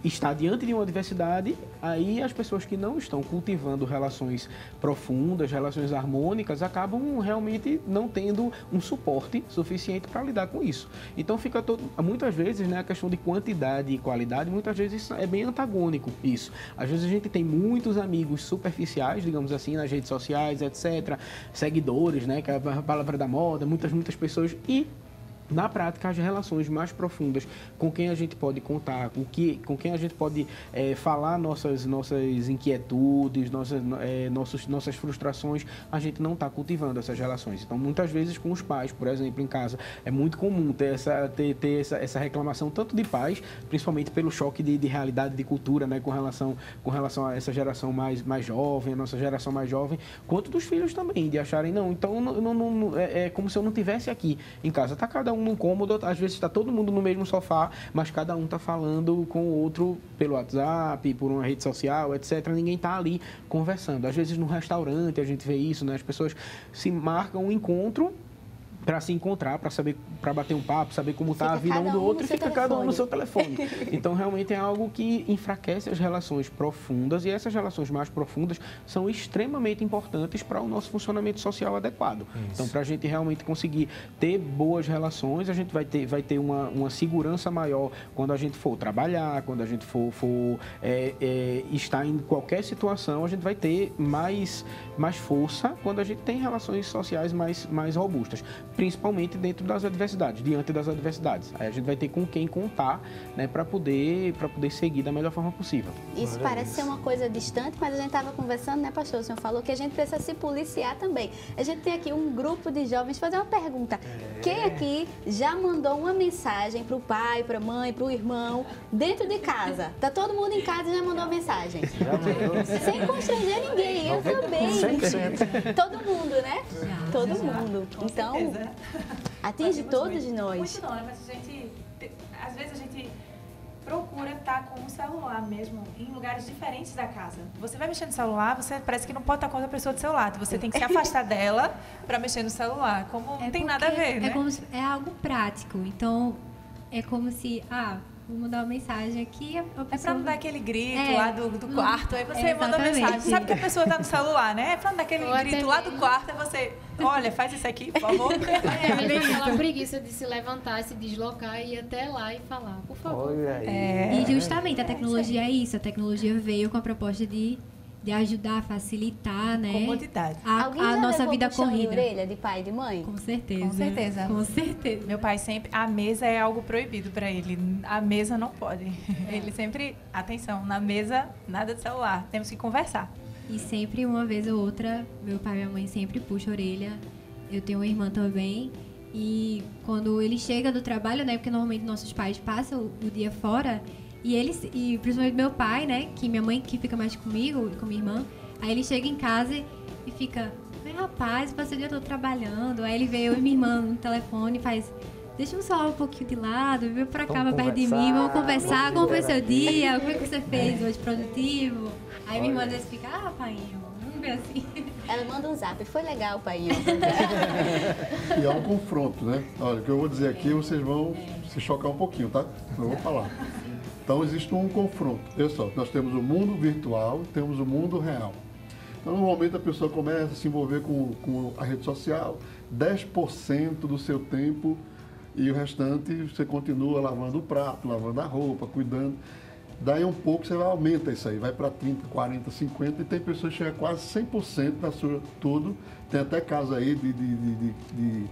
está diante de uma adversidade, aí as pessoas que não estão cultivando relações profundas, relações harmônicas, acabam realmente não tendo um suporte suficiente para lidar com isso. Então fica muitas vezes, né, a questão de quantidade e qualidade, muitas vezes é bem antagônico isso. Às vezes a gente tem muitos amigos superficiais, digamos assim, nas redes sociais, etc., seguidores, né, que é a palavra da moda, muitas pessoas, e na prática, as relações mais profundas com quem a gente pode contar, com quem a gente pode falar nossas inquietudes, nossas frustrações, a gente não está cultivando essas relações. Então, muitas vezes com os pais, por exemplo, em casa, é muito comum ter essa reclamação, tanto de pais, principalmente pelo choque de realidade, de cultura, né, com relação a essa geração mais jovem, a nossa geração mais jovem, quanto dos filhos também, de acharem, é como se eu não estivesse aqui em casa. Está cada um num cômodo, às vezes está todo mundo no mesmo sofá, mas cada um está falando com o outro pelo WhatsApp, por uma rede social, etc. Ninguém está ali conversando. Às vezes no restaurante a gente vê isso, né? As pessoas se marcam um encontro, para se encontrar, para bater um papo, saber como está a vida um do outro, e fica cada um no seu telefone. Então, realmente é algo que enfraquece as relações profundas, e essas relações mais profundas são extremamente importantes para o nosso funcionamento social adequado. Isso. Então, para a gente realmente conseguir ter boas relações, a gente vai ter uma segurança maior quando a gente for trabalhar, quando a gente for estar em qualquer situação, a gente vai ter mais força quando a gente tem relações sociais mais robustas, principalmente dentro das adversidades, diante das adversidades. Aí a gente vai ter com quem contar, né, para poder seguir da melhor forma possível. Isso parece ser uma coisa distante, mas a gente estava conversando, né, pastor? O senhor falou que a gente precisa se policiar também. A gente tem aqui um grupo de jovens. Fazer uma pergunta. Quem aqui já mandou uma mensagem para o pai, para a mãe, para o irmão, dentro de casa? Tá todo mundo em casa e já mandou mensagem? Já mandou. Sem constranger ninguém, eu também. 100%. Todo mundo, né? Todo mundo. Então, atinge todos nós. Muito não, né? Mas às vezes a gente procura estar com o celular mesmo em lugares diferentes da casa. Você vai mexer no celular, você parece que não pode estar com outra pessoa do seu lado. Você tem que se afastar dela para mexer no celular. Como não tem nada a ver, né? É algo prático. Então, é como se... vou mandar uma mensagem aqui, a pessoa... É pra não dar aquele grito lá do quarto, aí você manda uma mensagem. Sabe que a pessoa tá no celular, né? É pra não dar aquele grito lá do quarto, aí você... Olha, faz isso aqui, por favor. Vem aquela preguiça de se levantar, se deslocar e ir até lá e falar, por favor. Olha aí. E justamente a tecnologia é isso. A tecnologia veio com a proposta de ajudar, facilitar, né? Comodidade. A nossa vida corrida. De orelha de pai e de mãe? Com certeza. Com certeza. Com certeza. Meu pai sempre... A mesa é algo proibido para ele. A mesa não pode. Ele sempre... Atenção, na mesa, nada de celular. Temos que conversar. E sempre, uma vez ou outra, meu pai e minha mãe sempre puxam a orelha. Eu tenho uma irmã também. E quando ele chega do trabalho, né? Porque normalmente nossos pais passam o dia fora... E principalmente meu pai, né? Que minha mãe que fica mais comigo e com minha irmã. Aí ele chega em casa e fica... Rapaz, passei o dia todo trabalhando. Aí ele vê eu e minha irmã no telefone e faz... Deixa eu só um pouquinho de lado, vem pra cá, pra perto de mim. Vamos conversar, como foi seu dia? Como é que você fez hoje, produtivo? Aí minha irmã às vezes fica... painho, vamos ver assim. Ela manda um zap. Foi legal, painho. E é um confronto, né? Olha, o que eu vou dizer aqui, vocês vão se chocar um pouquinho, tá? Eu vou falar. Então, existe um confronto. Olha só, nós temos o mundo virtual e temos o mundo real. Então, normalmente a pessoa começa a se envolver com a rede social, 10% do seu tempo, e o restante você continua lavando o prato, lavando a roupa, cuidando. Daí um pouco você aumenta isso aí, vai para 30, 40, 50, e tem pessoas que chegam a quase 100% da sua tudo. Tem até casos aí de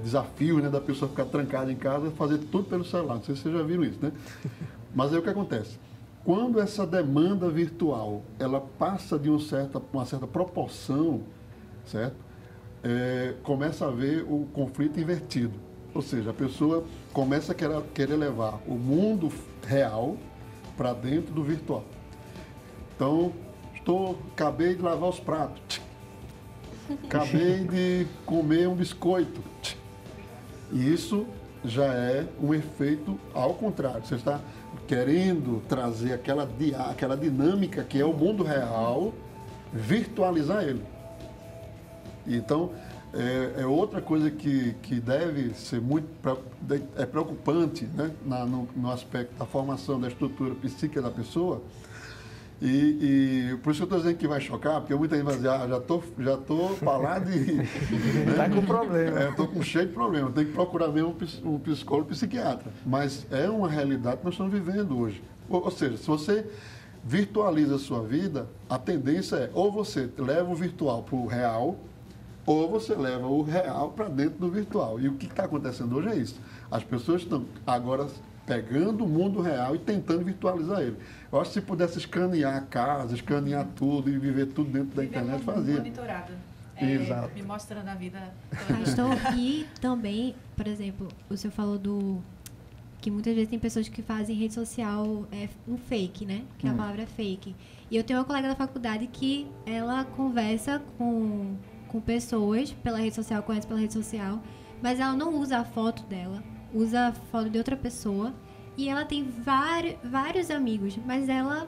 desafio, né, da pessoa ficar trancada em casa, fazer tudo pelo celular. Não sei se vocês já viram isso, né? Mas aí o que acontece? Quando essa demanda virtual, ela passa de uma certa proporção, certo? Começa a haver o conflito invertido. Ou seja, a pessoa começa a querer levar o mundo real para dentro do virtual. Então, acabei de lavar os pratos. Acabei de comer um biscoito. E isso já é um efeito ao contrário. Você está querendo trazer aquela dinâmica que é o mundo real, virtualizar ele. Então, é outra coisa que deve ser muito preocupante, né, no aspecto da formação da estrutura psíquica da pessoa. E por isso eu estou dizendo que vai chocar, porque muita gente vai dizer, já estou falando de... Está com problema. Estou com cheio de problema, tenho que procurar mesmo um psicólogo, psiquiatra. Mas é uma realidade que nós estamos vivendo hoje. Ou seja, se você virtualiza a sua vida, a tendência é ou você leva o virtual para o real, ou você leva o real para dentro do virtual. E o que está acontecendo hoje é isso. As pessoas estão agora pegando o mundo real e tentando virtualizar ele. Eu acho que se pudesse escanear a casa, escanear tudo e viver tudo dentro da internet, fazia. Monitorado. Exato. Me mostrando a vida. Pastor, e também, por exemplo, o senhor falou que muitas vezes tem pessoas que fazem rede social um fake, né? Que a palavra é fake. E eu tenho uma colega da faculdade que ela conversa com pessoas pela rede social, conhece pela rede social, mas ela não usa a foto dela, usa a foto de outra pessoa, e ela tem vários amigos, mas ela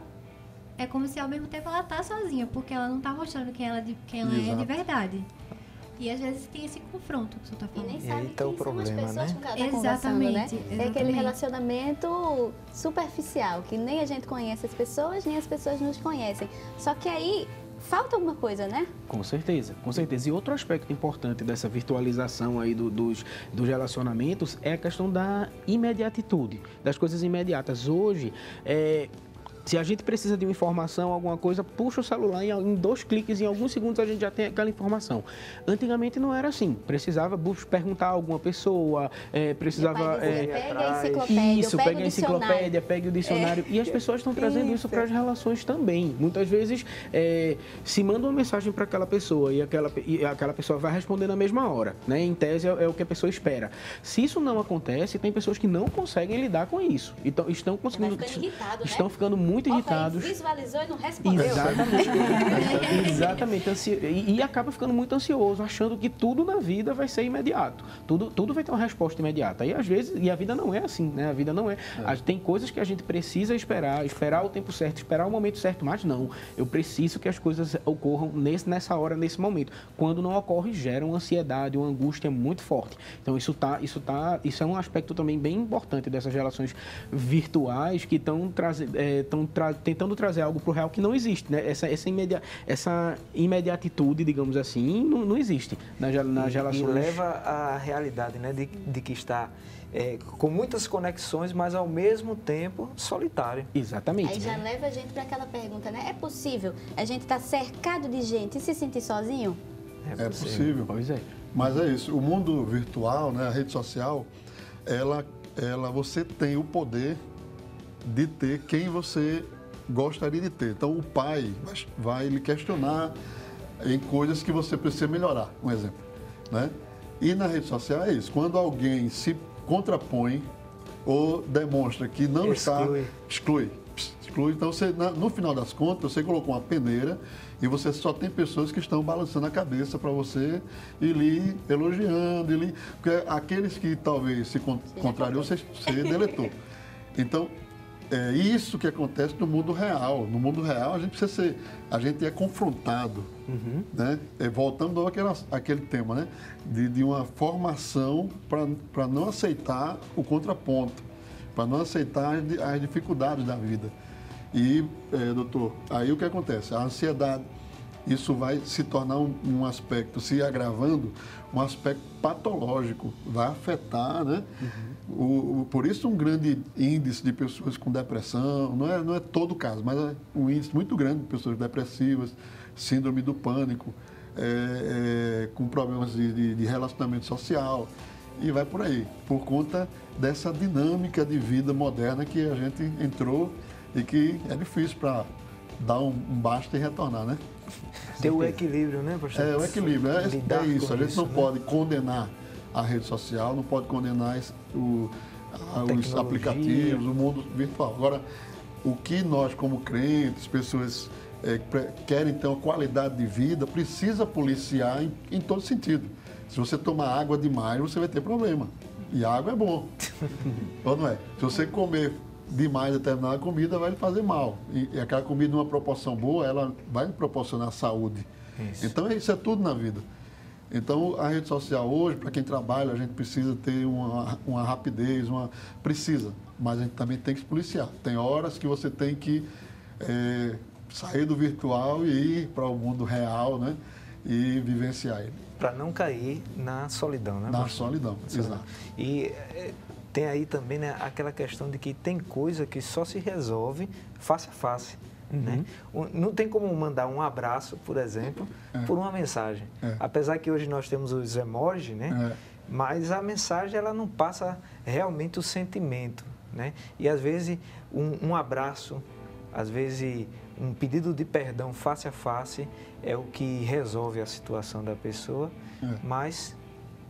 é como se ao mesmo tempo ela tá sozinha, porque ela não tá mostrando quem ela é de verdade. E às vezes tem esse confronto que você está E falando. nem E sabe aí tá o quem são as problema, pessoas né? com quem ela tá conversando, né? Exatamente, É aquele exatamente. relacionamento superficial, que nem a gente conhece as pessoas, nem as pessoas nos conhecem. Só que aí falta alguma coisa, né? Com certeza, com certeza. E outro aspecto importante dessa virtualização aí dos relacionamentos é a questão da imediatitude, das coisas imediatas. Hoje, se a gente precisa de uma informação, alguma coisa, puxa o celular, em 2 cliques, em alguns segundos a gente já tem aquela informação. Antigamente não era assim. Precisava perguntar a alguma pessoa, precisava... Pega a enciclopédia, Isso, pega a enciclopédia, pega o dicionário. E as pessoas estão trazendo isso para as relações também. Muitas vezes se manda uma mensagem para aquela pessoa e aquela pessoa vai responder na mesma hora, né? Em tese é o que a pessoa espera. Se isso não acontece, tem pessoas que não conseguem lidar com isso. Então estão conseguindo... Vai ficando irritado, estão né? ficando muito irritados. Visualizou e não respondeu. Exatamente. E acaba ficando muito ansioso, achando que tudo na vida vai ser imediato. Tudo vai ter uma resposta imediata. E às vezes, a vida não é assim, né? A vida não é. Tem coisas que a gente precisa esperar o tempo certo, esperar o momento certo, mas não. Eu preciso que as coisas ocorram nessa hora, nesse momento. Quando não ocorre, gera uma ansiedade, uma angústia muito forte. Então isso é um aspecto também bem importante dessas relações virtuais que estão tentando trazer algo para o real que não existe, né? Essa imediatitude, digamos assim, não existe nas relações. E leva à realidade, né? De que está com muitas conexões, mas ao mesmo tempo solitário. Exatamente. Aí já leva a gente para aquela pergunta, né? É possível a gente estar cercado de gente e se sentir sozinho? É possível. Pois é. Mas é isso. O mundo virtual, né, a rede social, você tem o poder de ter quem você gostaria de ter. Então, o pai vai lhe questionar em coisas que você precisa melhorar, um exemplo, né? E na rede social é isso. Quando alguém se contrapõe ou demonstra que não exclui. Então, no final das contas, você colocou uma peneira e você só tem pessoas que estão balançando a cabeça para você e lhe elogiando. Porque aqueles que talvez se contrariou, você deletou. Então, é isso que acontece no mundo real. No mundo real, a gente é confrontado, né? Voltando àquele tema, né? De uma formação para não aceitar o contraponto, para não aceitar as dificuldades da vida. E, doutor, aí o que acontece? A ansiedade, isso vai se tornar um aspecto, se agravando, um aspecto patológico, vai afetar, né? Por isso um grande índice de pessoas com depressão, não é todo o caso, mas é um índice muito grande de pessoas depressivas, síndrome do pânico, com problemas de relacionamento social, e vai por aí, por conta dessa dinâmica de vida moderna que a gente entrou e que é difícil para dar um basta e retornar, né? Ter o equilíbrio, né, pastor? O equilíbrio, é isso. A gente não né? pode condenar a rede social, não pode condenar os aplicativos, o mundo virtual. Agora, o que nós, como crentes, pessoas querem ter uma qualidade de vida, precisa policiar em todo sentido. Se você tomar água demais, você vai ter problema. E água é bom. Ou não é? Se você comer demais determinada comida, vai lhe fazer mal. E aquela comida, numa proporção boa, ela vai lhe proporcionar saúde. Isso. Então, isso é tudo na vida. Então, a rede social hoje, para quem trabalha, a gente precisa ter uma rapidez, precisa, mas a gente também tem que se policiar. Tem horas que você tem que sair do virtual e ir para o mundo real, né? E vivenciar ele. Para não cair na solidão, né? Na solidão, exato. E tem aí também, né, aquela questão de que tem coisa que só se resolve face a face. Né? Não tem como mandar um abraço, por exemplo, por uma mensagem. Apesar que hoje nós temos os emojis, né? Mas a mensagem ela não passa realmente o sentimento. Né? E às vezes um abraço, às vezes um pedido de perdão face a face é o que resolve a situação da pessoa, mas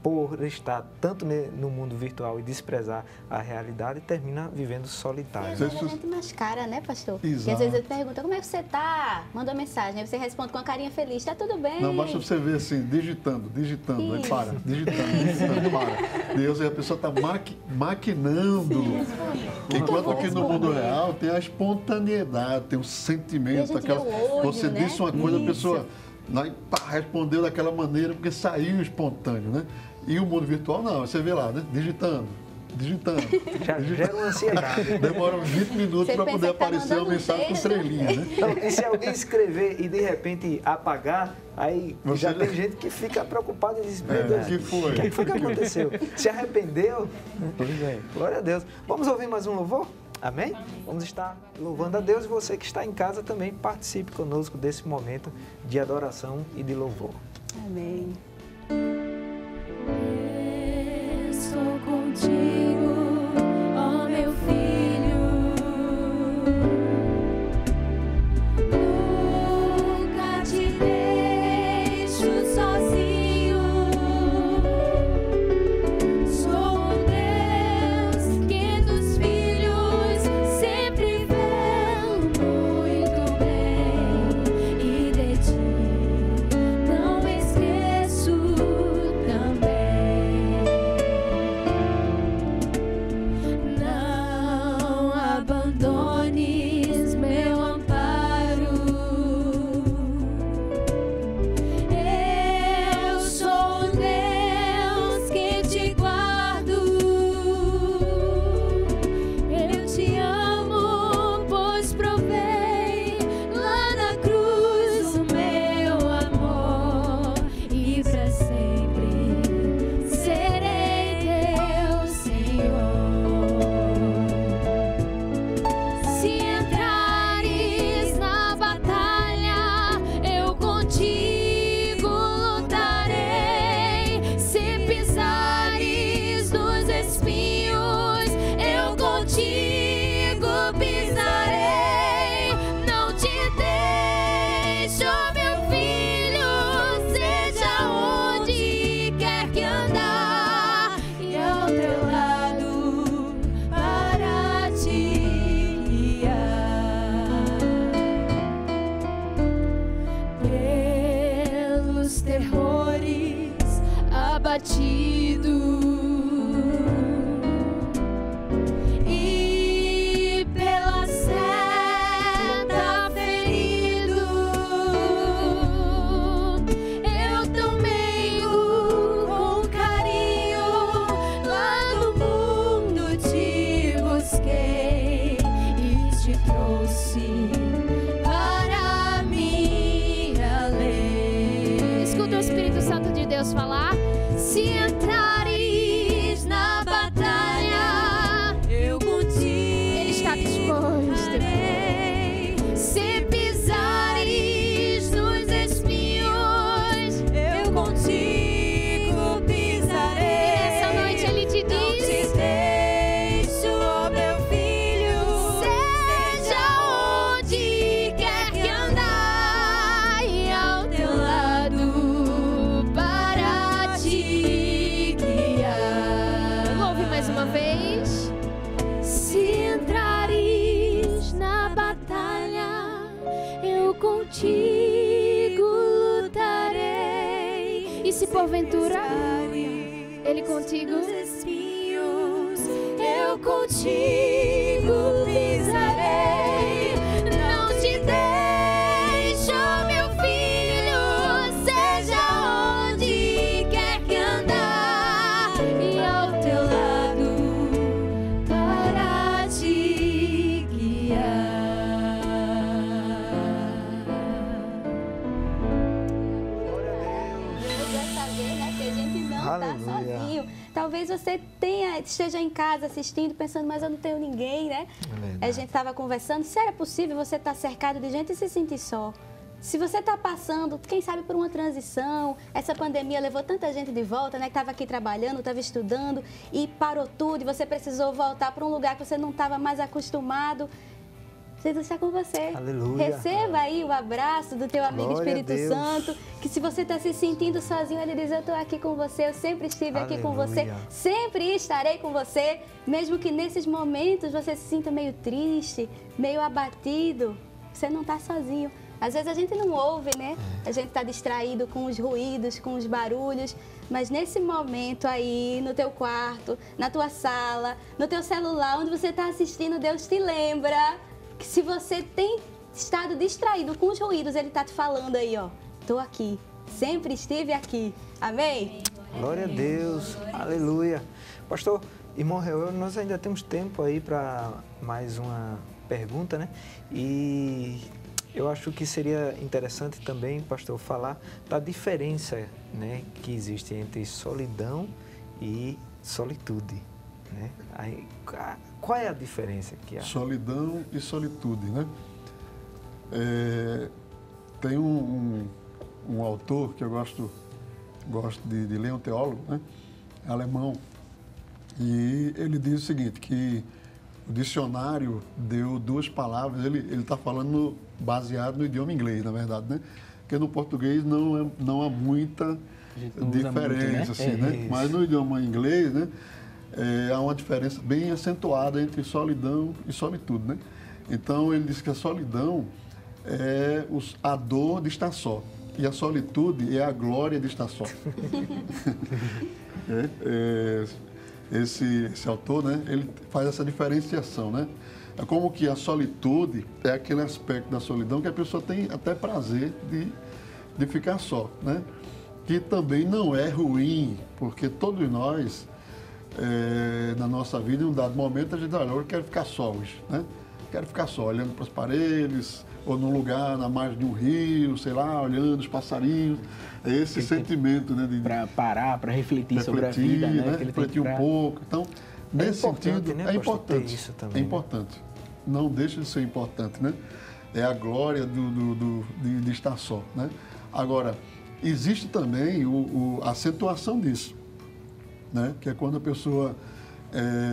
por estar tanto no mundo virtual e desprezar a realidade, termina vivendo solitário. E às vezes a gente mascara, né, pastor? Exato. E às vezes ele pergunta, como é que você tá? Manda uma mensagem, aí você responde com uma carinha feliz, tá tudo bem? Não, basta você ver assim, digitando, aí para, digitando, para. Deus, a pessoa está maquinando. Enquanto aqui no mundo real tem a espontaneidade, tem o sentimento, olho, você né? disse uma coisa, a pessoa Aí, pá, respondeu daquela maneira, porque saiu espontâneo, né? E o mundo virtual, não, você vê lá, né? Digitando. Já gera uma ansiedade. Demora uns 20 minutos para poder aparecer uma mensagem com 3 linhas, né? Então, e se alguém escrever e de repente apagar, aí já tem gente que fica preocupada e diz, meu Deus, o que foi? O que foi que aconteceu? Se arrependeu? Pois é. Glória a Deus. Vamos ouvir mais um louvor? Amém? Vamos estar louvando a Deus e você que está em casa também participe conosco desse momento de adoração e de louvor. Amém. Estou contigo, ó meu filho. Nunca te deixo sozinho. Sou um Deus que dos filhos sempre vê muito bem, e de ti não esqueço também. Não abandones meu amparo. Eu sou o Deus que te guardo. Eu te amo, pois provei lá na cruz o meu amor, e pra sempre serei teu Senhor. Se entrares na batalha, eu contigo lutarei. Se pisares nos espinhos, eu contigo pisarei. Não te deixo, meu filho, seja onde quer que andar, e ao teu lado para te guiar. Pelos terrores abatido e pela seta ferido, eu tomei-o com carinho. Lá no mundo te busquei e te trouxe para minha lei. Escuta o Espírito Santo de Deus falar. Se entrares na batalha, eu contigo. Ele está disposto. Estarei. Se pisares nos espinhos, eu contigo pisarei. E nessa noite ele te Não diz: te deixo, ó meu filho, seja onde quer que andar, e ao teu lado para te guiar. Louve mais uma vez. Se entrares na batalha, eu contigo lutarei. E se porventura ele contigo, Nos espinhos, eu contigo pisarei. Não te deixo, meu filho, seja onde quer que andar, e ao teu lado para te guiar. Deus vai saber, né, que a gente não está Aleluia. sozinho. Talvez você esteja em casa assistindo, pensando, mas eu não tenho ninguém, né? verdade. A gente estava conversando, se era possível você estar cercado de gente e se sentir só. Se você está passando, quem sabe, por uma transição, essa pandemia levou tanta gente de volta, né? Que estava aqui trabalhando, estava estudando e parou tudo, e você precisou voltar para um lugar que você não estava mais acostumado. Jesus está com você. Aleluia. Receba aí o abraço do teu amigo Glória a Espírito Deus. Santo, que se você está se sentindo sozinho, ele diz, eu estou aqui com você, eu sempre estive aqui com você, Aleluia. sempre estarei com você, mesmo que nesses momentos você se sinta meio triste, meio abatido, você não está sozinho. Às vezes a gente não ouve, né? A gente está distraído com os ruídos, com os barulhos, mas nesse momento aí, no teu quarto, na tua sala, no teu celular, onde você está assistindo, Deus te lembra que se você tem estado distraído com os ruídos, Ele está te falando aí, ó. estou aqui, sempre estive aqui. Amém? Glória a Deus, aleluia. Pastor, irmão Reuel, nós ainda temos tempo aí para mais uma pergunta, né? E eu acho que seria interessante também, pastor, falar da diferença, né, que existe entre solidão e solitude, né? Aí, qual é a diferença que há? Solidão e solitude, né? Tem um autor que eu gosto de ler, um teólogo, né, alemão, e ele diz o seguinte, que o dicionário deu duas palavras, ele está falando baseado no idioma inglês, na verdade, né? Porque no português não há muita diferença, muito, né? Assim, né? Mas no idioma inglês, né, há uma diferença bem acentuada entre solidão e solitude, né? Então, ele diz que a solidão é a dor de estar só. E a solitude é a glória de estar só. Esse autor, né, ele faz essa diferenciação, né? É como que a solitude é aquele aspecto da solidão que a pessoa tem até prazer de ficar só, né? Que também não é ruim, porque todos nós, na nossa vida, em um dado momento, a gente olha, eu quero ficar só hoje, né? Quero ficar só, olhando para as paredes, ou num lugar na margem de um rio, sei lá, olhando os passarinhos. É esse sentimento, né? Para parar, para refletir sobre a vida, né? Refletir um pouco. Então, nesse sentido, né, é importante. Isso também, é importante. Não deixa de ser importante, né? É a glória de estar só, né? Agora, existe também a acentuação disso, né? Que é quando a pessoa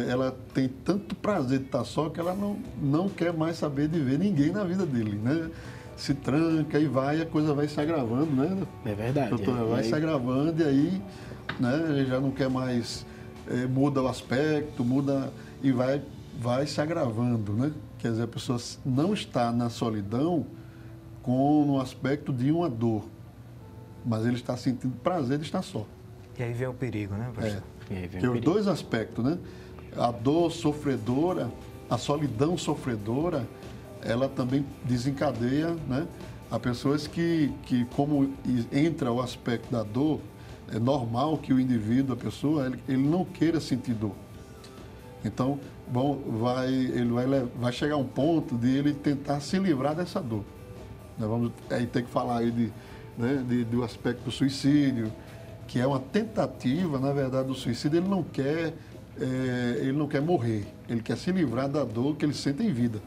ela tem tanto prazer de estar só que ela não quer mais saber de ver ninguém na vida dele, né? Se tranca e vai, a coisa vai se agravando, né? É verdade. Vai se agravando e aí, né, já não quer mais, muda o aspecto, muda e vai se agravando, né? Quer dizer, a pessoa não está na solidão no aspecto de uma dor, mas ele está sentindo prazer de estar só. E aí vem o perigo, né, pastor? Que os dois aspectos, né? A dor sofredora, a solidão sofredora, ela também desencadeia, né? Há pessoas que como entra o aspecto da dor, é normal que o indivíduo, a pessoa, ele não queira sentir dor. Então, ele vai chegar a um ponto de ele tentar se livrar dessa dor. Nós vamos aí ter que falar aí do aspecto do suicídio, que é uma tentativa, na verdade, do suicídio. Ele não quer morrer, ele quer se livrar da dor que ele sente em vida.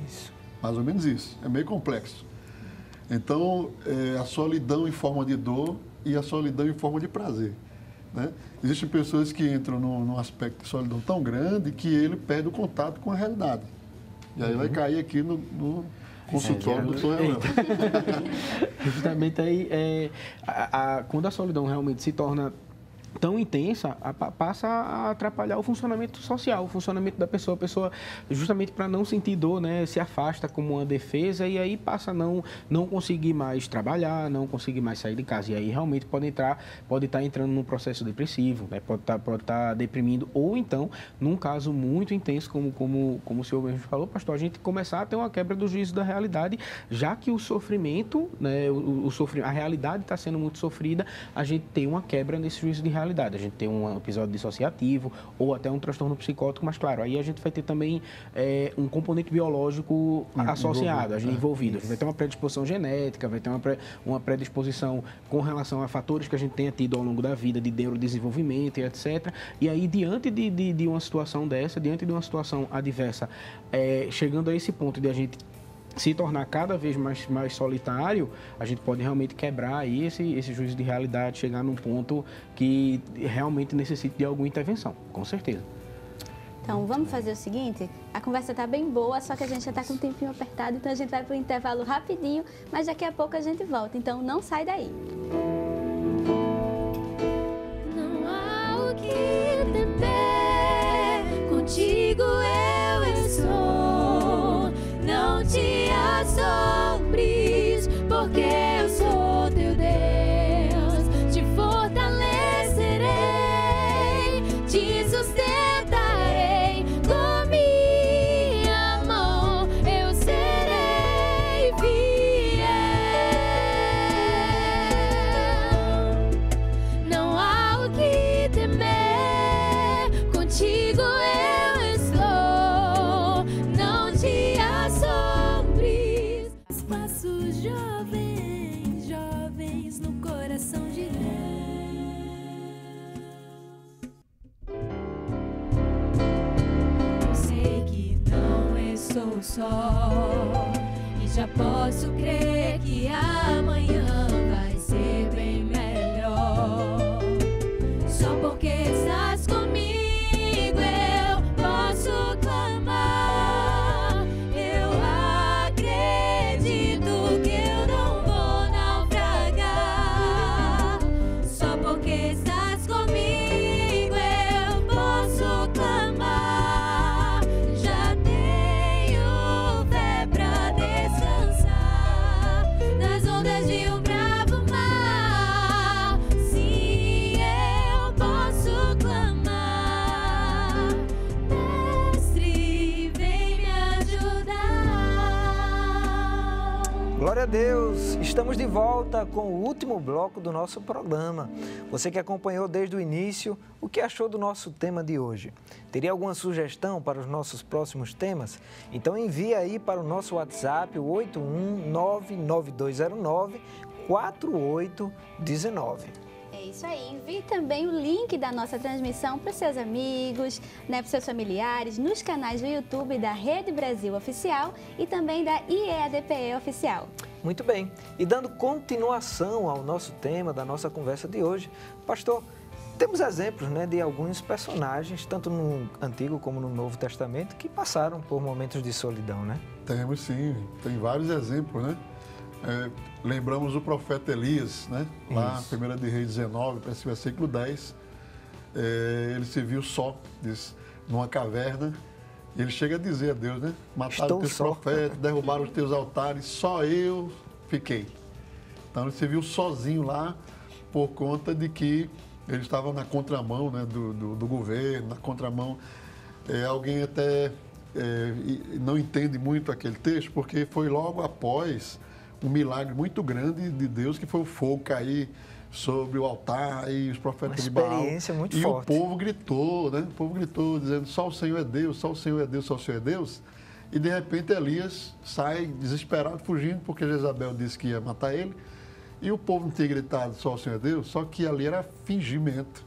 Isso. Mais ou menos isso. É meio complexo. Então, a solidão em forma de dor e a solidão em forma de prazer, né? Existem pessoas que entram num aspecto de solidão tão grande que ele perde o contato com a realidade. E aí vai cair aqui no consultório do Dr. Reuel. Justamente aí, quando a solidão realmente se torna tão intensa, passa a atrapalhar o funcionamento social, o funcionamento da pessoa. A pessoa, justamente para não sentir dor, né, se afasta como uma defesa e aí passa a não conseguir mais trabalhar, não conseguir mais sair de casa. E aí realmente pode estar entrando num processo depressivo, né, pode estar deprimindo, ou então, num caso muito intenso, como o senhor mesmo falou, pastor, a gente começar a ter uma quebra do juízo da realidade, já que o sofrimento, né, a realidade está sendo muito sofrida, a gente tem uma quebra nesse juízo de realidade. A gente tem um episódio dissociativo ou até um transtorno psicótico, mas claro, aí a gente vai ter também um componente biológico associado, envolvido. A gente vai ter uma predisposição genética, vai ter uma predisposição com relação a fatores que a gente tenha tido ao longo da vida, de neurodesenvolvimento e etc. E aí, diante de uma situação dessa, diante de uma situação adversa, chegando a esse ponto de a gente se tornar cada vez mais solitário, a gente pode realmente quebrar aí esse juízo de realidade, chegar num ponto que realmente necessite de alguma intervenção, com certeza. Então, vamos fazer o seguinte, a conversa está bem boa, só que a gente já está com um tempinho apertado, então a gente vai para o intervalo rapidinho, mas daqui a pouco a gente volta, então não sai daí. Não há o que temer, contigo eu estou, não te assombres, porque eu sou teu Deus, te fortalecerei, te sustentarei com minha mão, eu serei fiel. sol. E já posso crer que amanhã vai ser bem melhor. Só porque estás comigo eu posso clamar. Eu acredito que eu não vou naufragar. Só porque estás comigo eu posso clamar. Já tenho fé pra descansar nas ondas de um bravo mar. Sim, eu posso clamar. Mestre, vem me ajudar. Glória a Deus! Estamos de volta com o último bloco do nosso programa. Você que acompanhou desde o início, o que achou do nosso tema de hoje? Teria alguma sugestão para os nossos próximos temas? Então envie aí para o nosso WhatsApp, o 81992094819. É isso aí. Envie também o link da nossa transmissão para os seus amigos, né, para os seus familiares, nos canais do YouTube da Rede Brasil Oficial e também da IEADPE Oficial. Muito bem. E dando continuação ao nosso tema da nossa conversa de hoje, pastor, temos exemplos, né, de alguns personagens, tanto no Antigo como no Novo Testamento, que passaram por momentos de solidão, né? Temos sim, tem vários exemplos, né? Lembramos o profeta Elias, né? Lá, Isso. 1 de Reis 19, para esse versículo 10, ele se viu só, diz, numa caverna, e ele chega a dizer a Deus, né? Mataram Estou teus só. profetas, derrubaram os teus altares, só eu fiquei. Então ele se viu sozinho lá, por conta de que ele estava na contramão, né, do governo, na contramão. Alguém até não entende muito aquele texto, porque foi logo após um milagre muito grande de Deus, que foi o fogo cair sobre o altar e os profetas Uma de Baal. experiência muito e forte. o povo gritou, né? O povo gritou, dizendo, só o Senhor é Deus, só o Senhor é Deus, só o Senhor é Deus. E de repente Elias sai desesperado, fugindo, porque Jezabel disse que ia matar ele. E o povo não tinha gritado, só o Senhor é Deus, só que ali era fingimento.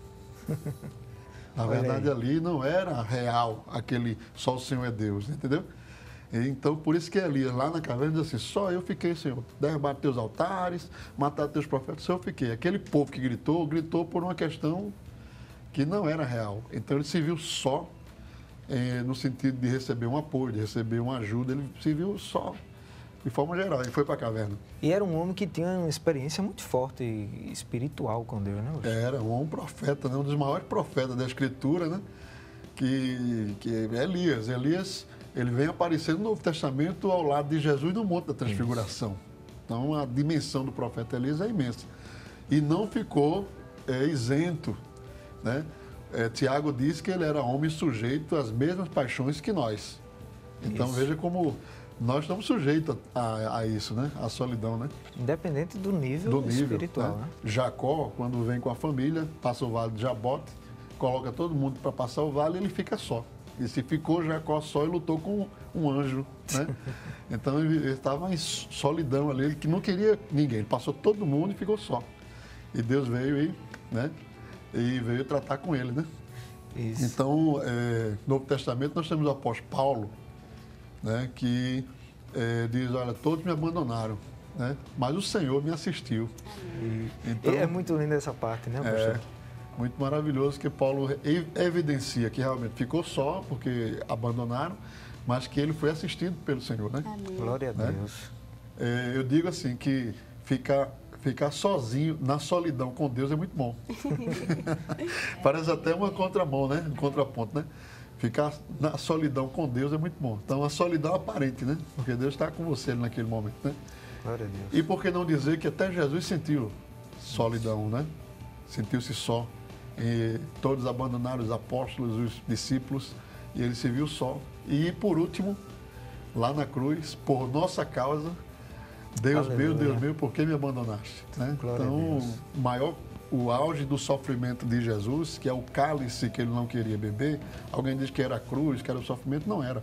Na Olha verdade, aí. ali não era real, aquele só o Senhor é Deus, entendeu? Então, por isso que Elias, lá na caverna, diz assim, só eu fiquei, Senhor. Derrubaram teus altares, mataram teus profetas, só eu fiquei. Aquele povo que gritou, gritou por uma questão que não era real. Então, ele se viu só, no sentido de receber um apoio, de receber uma ajuda, ele se viu só, de forma geral, ele foi para a caverna. E era um homem que tinha uma experiência muito forte e espiritual com Deus, né? Era um profeta, né? Um dos maiores profetas da Escritura, né? Que é Elias. Elias, ele vem aparecendo no Novo Testamento ao lado de Jesus no Monte da Transfiguração. Então, a dimensão do profeta Elias é imensa. E não ficou isento, né? Tiago diz que ele era homem sujeito às mesmas paixões que nós. Então, veja como nós estamos sujeitos a isso, né? A solidão, né? Independente do nível espiritual, né? Jacó, quando vem com a família, passa o vale de Jabote, coloca todo mundo para passar o vale e ele fica só. E se ficou Jacó só, ele lutou com um anjo, né? Então ele estava em solidão ali, ele que não queria ninguém, ele passou todo mundo e ficou só. E Deus veio e veio tratar com ele, né? Isso. Então, no Novo Testamento nós temos o apóstolo Paulo, né, que diz, olha, todos me abandonaram, né, mas o Senhor me assistiu. Então, E é muito linda essa parte, né, pastor? Muito maravilhoso que Paulo evidencia que realmente ficou só porque abandonaram, mas que ele foi assistido pelo Senhor, né? Glória a Deus. Eu digo assim que ficar sozinho na solidão com Deus é muito bom. Parece até uma contramão, né? Um contraponto, né? Ficar na solidão com Deus é muito bom. Então, a solidão aparente, né? Porque Deus está com você naquele momento, né? Glória a Deus. E por que não dizer que até Jesus sentiu solidão, né? Sentiu-se só. E todos abandonaram os apóstolos, os discípulos, e ele se viu só. E, por último, lá na cruz, por nossa causa, Deus meu, por que me abandonaste? Né? Glória a Então, Deus. o auge do sofrimento de Jesus, que é o cálice que ele não queria beber, alguém diz que era a cruz, que era o sofrimento, não era.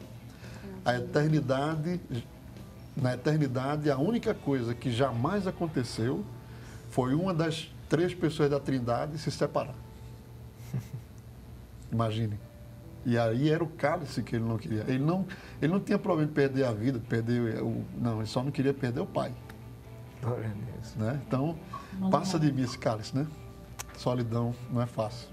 Na eternidade, a única coisa que jamais aconteceu foi uma das 3 pessoas da Trindade se separar. Imagine. E aí era o cálice que ele não queria. Ele não tinha problema de perder a vida, não, ele só não queria perder o pai. Glória a Deus. Né? Então, passa de mim esse cálice, né? Solidão não é fácil.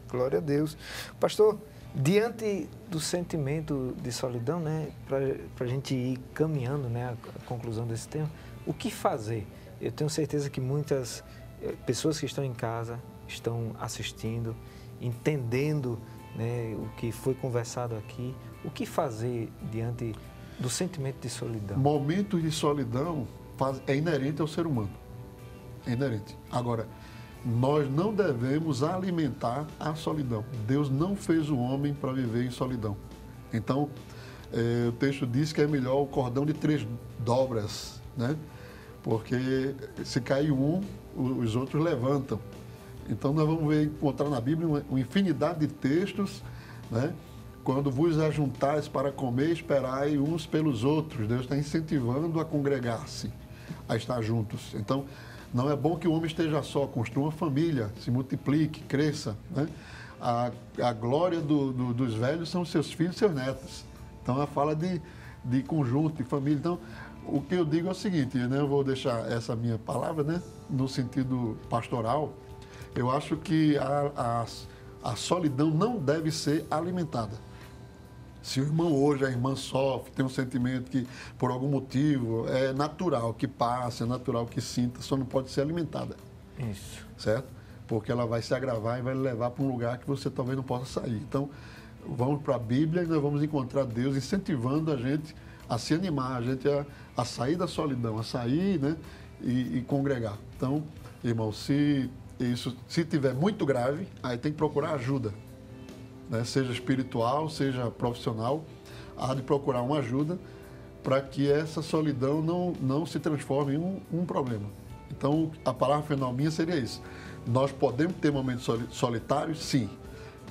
Glória a Deus. Pastor, diante do sentimento de solidão, né, para a gente ir caminhando, né, a conclusão desse tema, o que fazer? Eu tenho certeza que muitas pessoas que estão em casa estão assistindo, entendendo, né, o que foi conversado aqui. O que fazer diante do sentimento de solidão? Momentos de solidão é inerente ao ser humano. É inerente. Agora, nós não devemos alimentar a solidão. Deus não fez o homem para viver em solidão. Então, o texto diz que é melhor o cordão de 3 dobras, né? Porque se cair um, os outros levantam. Então, nós vamos encontrar na Bíblia uma infinidade de textos, né? Quando vos ajuntais para comer, esperai uns pelos outros. Deus está incentivando a congregar-se, a estar juntos. Então, não é bom que o homem esteja só, construa uma família, se multiplique, cresça, né? A glória dos velhos são seus filhos e seus netos. Então, ela fala de conjunto, de família. Então, o que eu digo é o seguinte, né? Eu vou deixar essa minha palavra, né, no sentido pastoral. Eu acho que a solidão não deve ser alimentada. Se o irmão hoje, a irmã sofre, tem um sentimento que, por algum motivo, é natural que passe, é natural que sinta, só não pode ser alimentada. Isso. Certo? Porque ela vai se agravar e vai levar para um lugar que você talvez não possa sair. Então, vamos para a Bíblia e nós vamos encontrar Deus incentivando a gente a se animar, a gente a sair da solidão, a sair, né, e congregar. Então, irmão, se tiver muito grave, aí tem que procurar ajuda. Né, seja espiritual, seja profissional, há de procurar uma ajuda para que essa solidão não se transforme em um problema. Então, a palavra final minha seria isso. Nós podemos ter momentos solitários? Sim.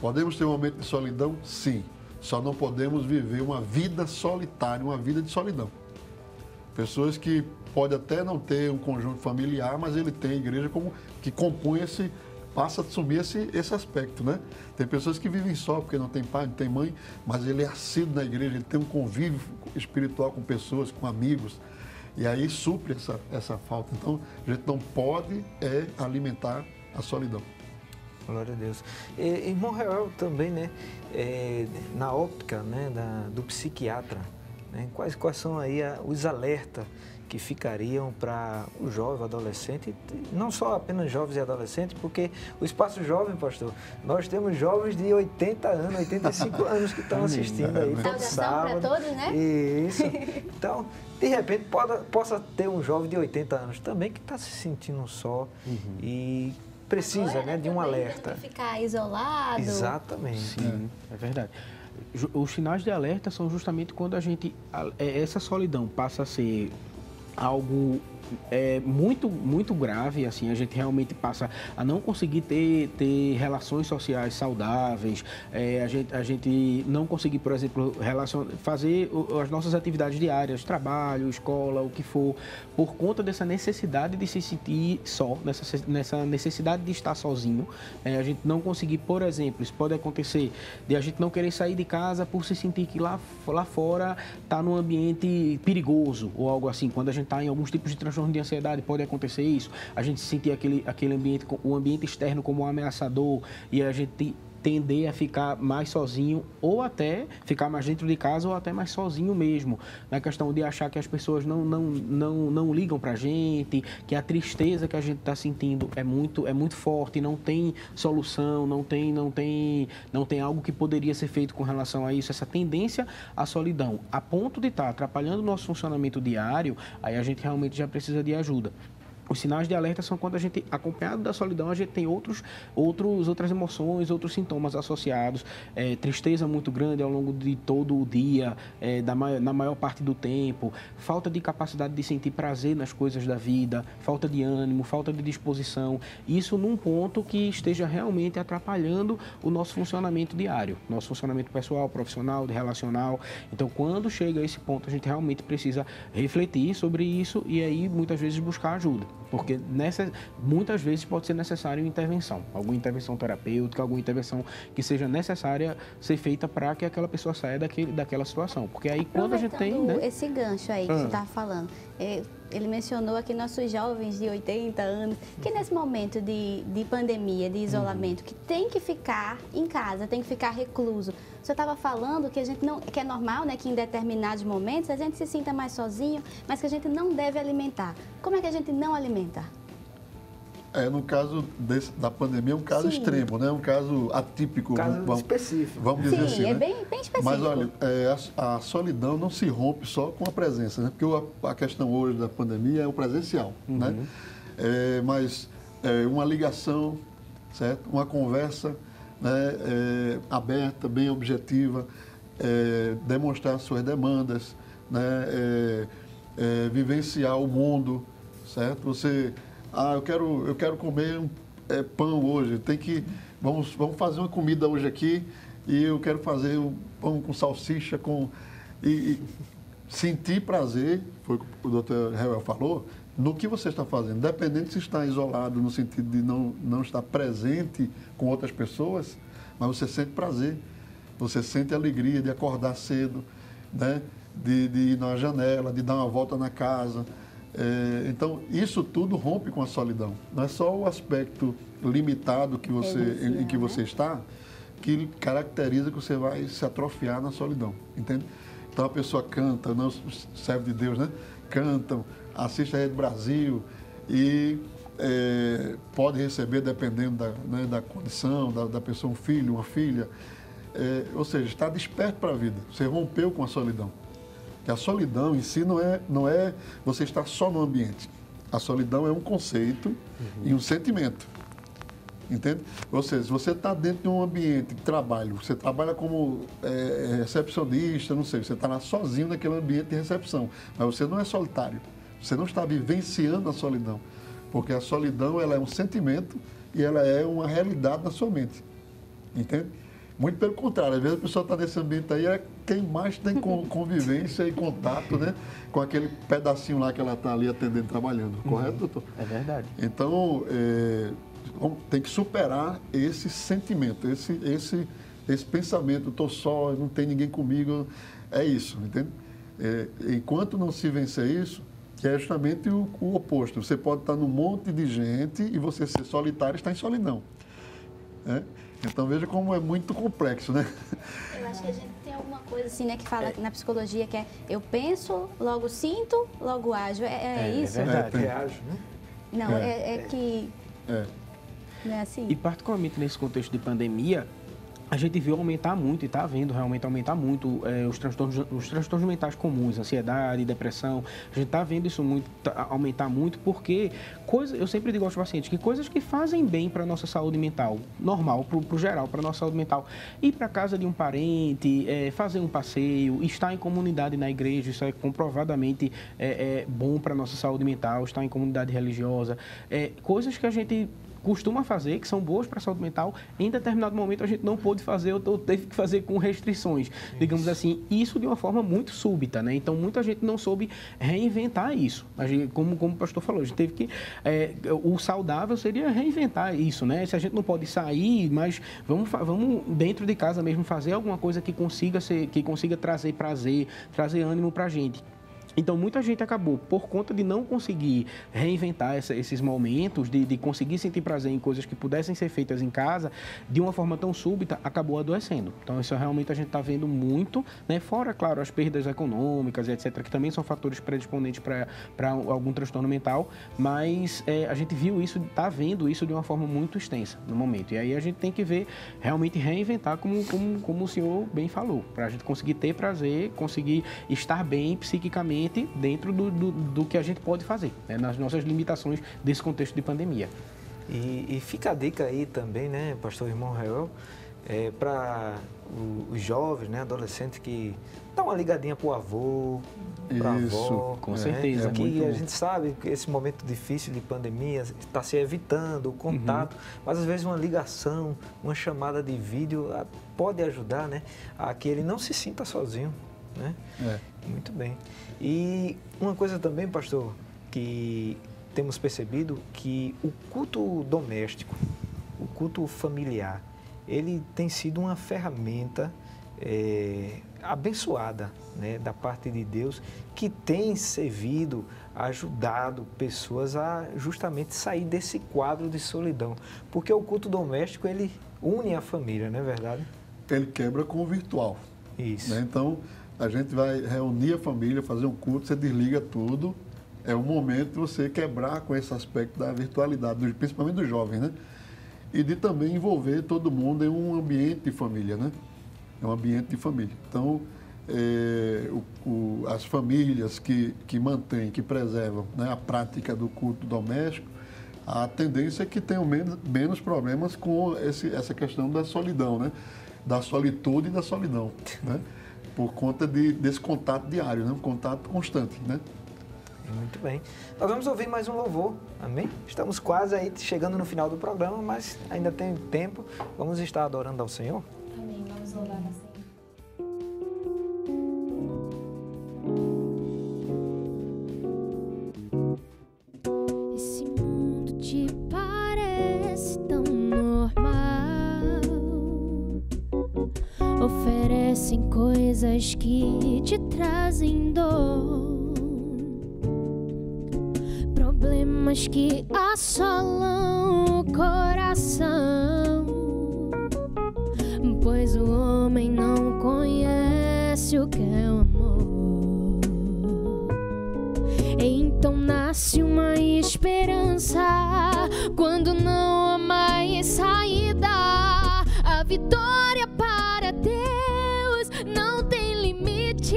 Podemos ter um momento de solidão? Sim. Só não podemos viver uma vida solitária, uma vida de solidão. Pessoas que podem até não ter um conjunto familiar, mas ele tem a igreja como que compõe passa a assumir esse aspecto, né? Tem pessoas que vivem só porque não tem pai, não tem mãe, mas ele é assíduo na igreja, ele tem um convívio espiritual com pessoas, com amigos, e aí supre essa falta. Então, a gente não pode alimentar a solidão. Glória a Deus. Irmão Reuel também, né, na óptica, né, do psiquiatra, né, quais são aí os alertas que ficariam para o jovem, o adolescente, não só apenas jovens e adolescentes, porque o Espaço Jovem, pastor, nós temos jovens de 80 anos, 85 anos que estão assistindo aí todo sábado. Para todos, né? Isso. Então, de repente, possa ter um jovem de 80 anos também que está se sentindo só e precisa, agora, né, de um alerta. Não ficar isolado. Exatamente. Sim, é verdade. Os sinais de alerta são justamente quando essa solidão passa a ser algo muito, muito grave, assim, a gente realmente passa a não conseguir ter relações sociais saudáveis, a gente não conseguir, por exemplo, fazer as nossas atividades diárias, trabalho, escola, o que for, por conta dessa necessidade de se sentir só, nessa necessidade de estar sozinho. A gente não conseguir, por exemplo, isso pode acontecer de a gente não querer sair de casa por se sentir que lá fora está num ambiente perigoso ou algo assim, quando a gente está em alguns tipos de transtorno de ansiedade, pode acontecer isso, a gente sentir aquele ambiente, o ambiente externo como ameaçador e a gente tender a ficar mais sozinho ou até ficar mais dentro de casa ou até mais sozinho mesmo, na questão de achar que as pessoas não ligam pra gente, que a tristeza que a gente está sentindo é muito forte, não tem solução, não tem algo que poderia ser feito com relação a isso, essa tendência à solidão, a ponto de estar atrapalhando o nosso funcionamento diário, aí a gente realmente já precisa de ajuda. Os sinais de alerta são quando a gente, acompanhado da solidão, a gente tem outras emoções, outros sintomas associados. Tristeza muito grande ao longo de todo o dia, na maior parte do tempo. Falta de capacidade de sentir prazer nas coisas da vida. Falta de ânimo, falta de disposição. Isso num ponto que esteja realmente atrapalhando o nosso funcionamento diário. Nosso funcionamento pessoal, profissional, relacional. Então, quando chega a esse ponto, a gente realmente precisa refletir sobre isso e aí, muitas vezes, buscar ajuda. Porque muitas vezes pode ser necessário intervenção, alguma intervenção terapêutica, alguma intervenção que seja necessária ser feita para que aquela pessoa saia daquela situação. Porque aí quando a gente tem... Né? Esse gancho aí que você estava falando, ele mencionou aqui nossos jovens de 80 anos, que nesse momento de pandemia, de isolamento, que tem que ficar em casa, tem que ficar recluso. Você estava falando que a gente não, que é normal, né, que em determinados momentos a gente se sinta mais sozinho, mas que a gente não deve alimentar. Como é que a gente não alimenta? No caso da pandemia, é um caso extremo, né? Um caso atípico. Um caso específico. Vamos dizer assim, é né? bem específico. Mas olha, a solidão não se rompe só com a presença, né? Porque a questão hoje da pandemia é o presencial, né? Mas uma ligação, certo? Uma conversa, né? Aberta, bem objetiva, demonstrar suas demandas, né? Vivenciar o mundo, certo? Você... eu quero comer pão hoje. Vamos fazer uma comida hoje aqui e eu quero fazer um pão com salsicha e sentir prazer, foi o que o Dr. Hewell falou, no que você está fazendo. Independente se está isolado no sentido de não estar presente com outras pessoas, mas você sente prazer, você sente alegria de acordar cedo, né? De ir na janela, de dar uma volta na casa. Então, isso tudo rompe com a solidão. Não é só o aspecto limitado em que você está que caracteriza que você vai se atrofiar na solidão, entende? Então, a pessoa canta, não, servo de Deus, né? Cantam, assiste a Rede Brasil e pode receber, dependendo da condição, da pessoa, um filho, uma filha. Ou seja, está desperto para a vida. Você rompeu com a solidão. Que a solidão em si não é você estar só no ambiente. A solidão é um conceito e um sentimento. Entende? Ou seja, se você está dentro de um ambiente de trabalho, você trabalha como recepcionista, não sei, você está lá sozinho naquele ambiente de recepção, mas você não é solitário. Você não está vivenciando a solidão. Porque a solidão ela é um sentimento e ela é uma realidade na sua mente. Entende? Muito pelo contrário, às vezes a pessoa está nesse ambiente aí, é quem mais tem convivência e contato, né, com aquele pedacinho lá que ela está ali atendendo, trabalhando. Correto, doutor? É verdade. Então, tem que superar esse sentimento, esse pensamento, estou só, não tem ninguém comigo, é isso, entende? Enquanto não se vencer isso, que é justamente o oposto. Você pode estar num monte de gente e você ser solitário e estar em solidão. Então, veja como é muito complexo, né? Eu acho que a gente tem alguma coisa assim, né, que fala na psicologia que é eu penso, logo sinto, logo ajo. É isso? É verdade. Reajo, né? Não, que... Não é assim? E particularmente nesse contexto de pandemia, a gente viu aumentar muito e está vendo realmente aumentar muito os transtornos mentais comuns, ansiedade, depressão. A gente está vendo isso aumentar muito porque eu sempre digo aos pacientes que coisas que fazem bem para a nossa saúde mental, normal, para o geral, para a nossa saúde mental, ir para a casa de um parente, fazer um passeio, estar em comunidade na igreja, isso é comprovadamente bom para a nossa saúde mental, estar em comunidade religiosa, coisas que a gente costuma fazer, que são boas para a saúde mental, em determinado momento a gente não pôde fazer ou teve que fazer com restrições, digamos assim, isso de uma forma muito súbita, né? Então, muita gente não soube reinventar isso. A gente, como o pastor falou, a gente teve que... o saudável seria reinventar isso, né? Se a gente não pode sair, mas vamos dentro de casa mesmo fazer alguma coisa que consiga trazer prazer, trazer ânimo para a gente. Então, muita gente acabou, por conta de não conseguir reinventar esses momentos, de conseguir sentir prazer em coisas que pudessem ser feitas em casa, de uma forma tão súbita, acabou adoecendo. Então, isso realmente a gente está vendo muito, né? Fora, claro, as perdas econômicas, etc., que também são fatores predisponentes para algum transtorno mental, mas a gente viu isso, está vendo isso de uma forma muito extensa no momento. E aí a gente tem que ver, realmente reinventar, como o senhor bem falou, para a gente conseguir ter prazer, conseguir estar bem psiquicamente, dentro do que a gente pode fazer, né, nas nossas limitações desse contexto de pandemia. E fica a dica aí também, né, pastor irmão Hewell, para os jovens, né, adolescentes que dão uma ligadinha para o avô, para a avó. Com certeza. Que a gente sabe que esse momento difícil de pandemia está se evitando o contato, mas às vezes uma ligação, uma chamada de vídeo pode ajudar, né, a que ele não se sinta sozinho. Né? Muito bem. E uma coisa também, pastor, que temos percebido que o culto doméstico, o culto familiar, ele tem sido uma ferramenta abençoada, né, da parte de Deus, que tem servido, ajudado pessoas a justamente sair desse quadro de solidão. Porque o culto doméstico, ele une a família, não é verdade? Ele quebra com o virtual. Isso. Né? Então, a gente vai reunir a família, fazer um culto, você desliga tudo. É o momento de você quebrar com esse aspecto da virtualidade, principalmente dos jovens, né? E de também envolver todo mundo em um ambiente de família, né? É um ambiente de família. Então, as famílias que mantêm, que preservam, né, a prática do culto doméstico, a tendência é que tenham menos problemas com essa questão da solidão, né? Da solitude e da solidão, né? Por conta desse contato diário, né? Um contato constante, né? Muito bem. Nós vamos ouvir mais um louvor, amém? Estamos quase aí chegando no final do programa, mas ainda tem tempo. Vamos estar adorando ao Senhor? Amém. Vamos louvar ao Senhor. Esse mundo te parece tão normal. Oferecem coisas que te trazem dor. Problemas que assolam o coração, pois o homem não conhece o que é o amor. Então nasce uma esperança quando não há mais saída. A vitória para Deus não tem limites.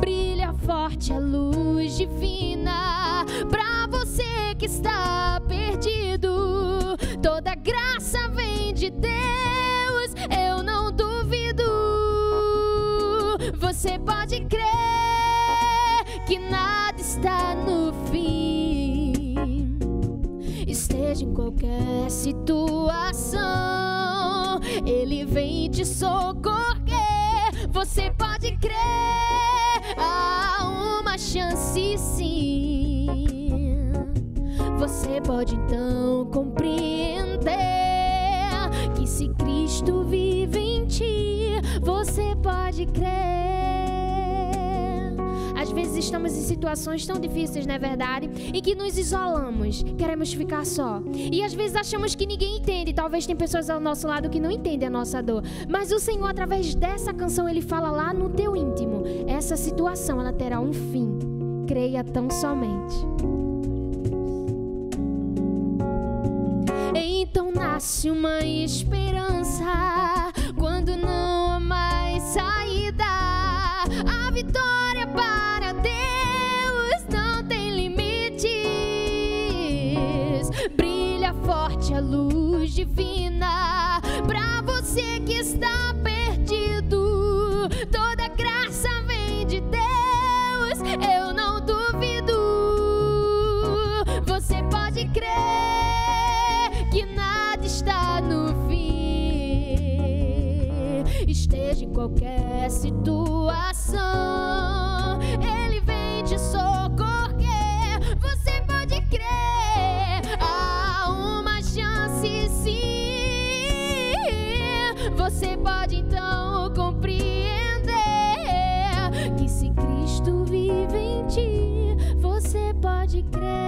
Brilha forte a luz divina pra você que está perdido. Toda graça vem de Deus, eu não duvido. Você pode crer que nada está no fim. Esteja em qualquer situação, Ele vem te socorrer. Você pode crer, há uma chance sim. Você pode então compreender que se Cristo vive em ti, você pode crer. Às vezes estamos em situações tão difíceis, não é verdade? Em que nos isolamos, queremos ficar só. E às vezes achamos que ninguém entende. Talvez tem pessoas ao nosso lado que não entendem a nossa dor. Mas o Senhor, através dessa canção, Ele fala lá no teu íntimo: essa situação, ela terá um fim. Creia tão somente. Então nasce uma esperança quando não há mais saída. A vitória para Deus não tem limites. Brilha forte a luz divina pra você que está perdido. Toda graça vem de Deus, eu não duvido. Você pode crer que nada está no fim. Esteja em qualquer situação, Ele vem te socorrer. Você pode crer, há uma chance sim. Você pode então compreender que se Cristo vive em ti, você pode crer.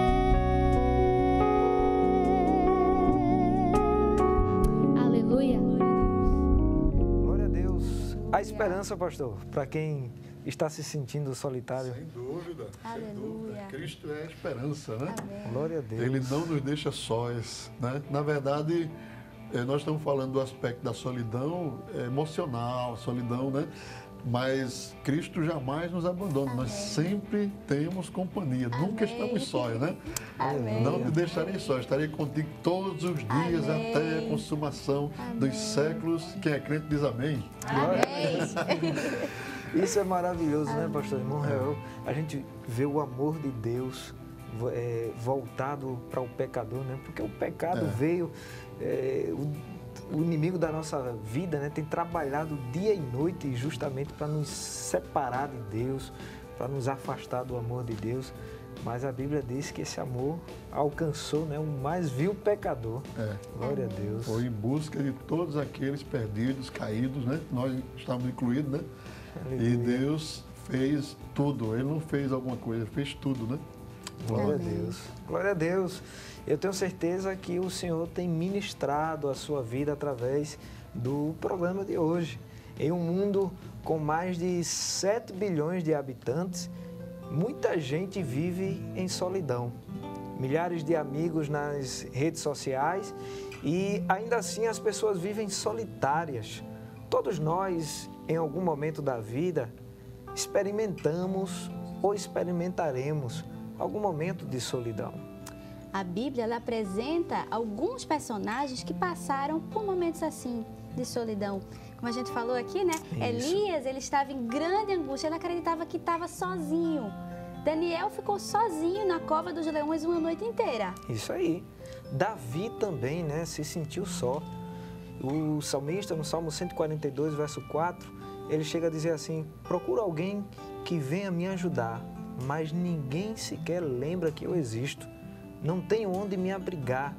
A esperança, pastor, para quem está se sentindo solitário. Sem dúvida, Aleluia. sem dúvida. Cristo é a esperança, né? Amém. Glória a Deus. Ele não nos deixa sós, né? Na verdade, nós estamos falando do aspecto da solidão emocional, solidão, né? Mas Cristo jamais nos abandona. Nós sempre temos companhia. Nunca estamos sós, né? Amém. Não te deixarei só. Estarei contigo todos os dias Amém. até a consumação dos séculos. Quem é crente diz amém. Amém. Isso é maravilhoso, né, pastor irmão Rael? A gente vê o amor de Deus voltado para o pecador, né? Porque o pecado veio, o inimigo da nossa vida, né, tem trabalhado dia e noite justamente para nos separar de Deus, para nos afastar do amor de Deus. mas a Bíblia diz que esse amor alcançou, né, o mais vil pecador. Glória a Deus. Foi em busca de todos aqueles perdidos, caídos, né? Nós estávamos incluídos, né? Aleluia. E Deus fez tudo. Ele não fez alguma coisa, ele fez tudo, né? Glória a Deus. Glória a Deus. Eu tenho certeza que o Senhor tem ministrado a sua vida através do programa de hoje. Em um mundo com mais de 7 bilhões de habitantes, muita gente vive em solidão. Milhares de amigos nas redes sociais e ainda assim as pessoas vivem solitárias. Todos nós, em algum momento da vida, experimentamos ou experimentaremos algum momento de solidão. A Bíblia ela apresenta alguns personagens que passaram por momentos assim de solidão. Como a gente falou aqui, né? Isso. Elias, ele estava em grande angústia, ele acreditava que estava sozinho. Daniel ficou sozinho na cova dos leões uma noite inteira. Isso aí. Davi também, né, se sentiu só. O salmista, no Salmo 142, verso 4, ele chega a dizer assim: procuro alguém que venha me ajudar, mas ninguém sequer lembra que eu existo. Não tenho onde me abrigar.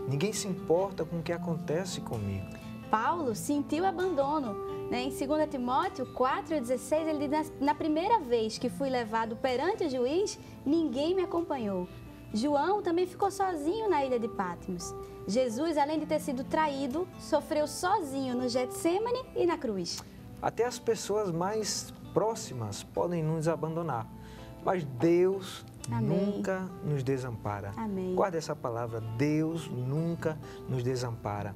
Ninguém se importa com o que acontece comigo. Paulo sentiu abandono. Né? Em 2 Timóteo 4,16, ele diz: na primeira vez que fui levado perante o juiz, ninguém me acompanhou. João também ficou sozinho na ilha de Patmos. Jesus, além de ter sido traído, sofreu sozinho no Getsêmani e na cruz. Até as pessoas mais próximas podem nos abandonar, mas Deus Amém. nunca nos desampara. Amém. Guarde essa palavra: Deus nunca nos desampara.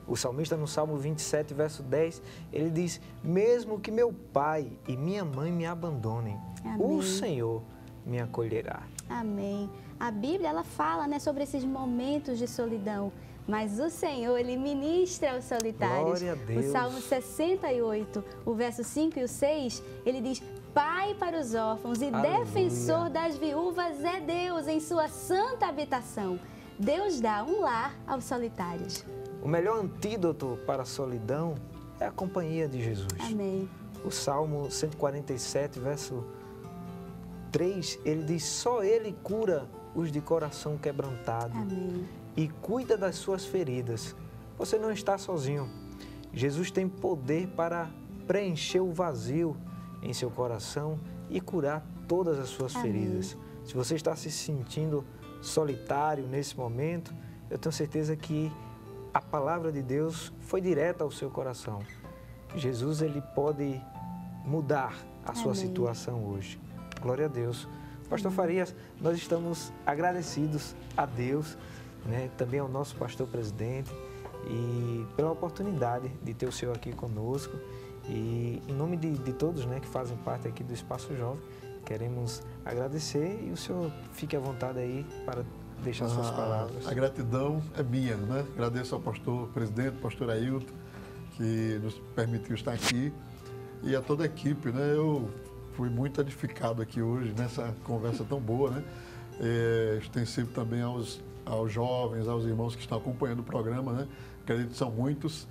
O salmista, no Salmo 27, verso 10, ele diz: mesmo que meu pai e minha mãe me abandonem, Amém. o Senhor me acolherá. Amém. A Bíblia ela fala, né, sobre esses momentos de solidão, mas o Senhor, Ele ministra aos solitários. Glória a Deus. O Salmo 68, o verso 5 e o 6, ele diz: Pai para os órfãos e Aleluia. defensor das viúvas é Deus em sua santa habitação. Deus dá um lar aos solitários. O melhor antídoto para a solidão é a companhia de Jesus. Amém. O Salmo 147, verso 3, ele diz: só Ele cura os de coração quebrantado Amém. e cuida das suas feridas. Você não está sozinho. Jesus tem poder para preencher o vazio em seu coração e curar todas as suas Amém. feridas. Se você está se sentindo solitário nesse momento, eu tenho certeza que a palavra de Deus foi direta ao seu coração. Jesus, ele pode mudar a sua Amém. situação hoje. Glória a Deus. Pastor Farias, nós estamos agradecidos a Deus, né, também ao nosso pastor presidente, e pela oportunidade de ter o senhor aqui conosco. E em nome de todos, né, que fazem parte aqui do Espaço Jovem, queremos agradecer e o senhor fique à vontade aí para deixar suas palavras. A gratidão é minha, né? Agradeço ao pastor presidente, pastor Ailton, que nos permitiu estar aqui, e a toda a equipe, né? Eu fui muito edificado aqui hoje nessa conversa tão boa, né? Extensivo também aos jovens, aos irmãos que estão acompanhando o programa, né? Acredito que são muitos.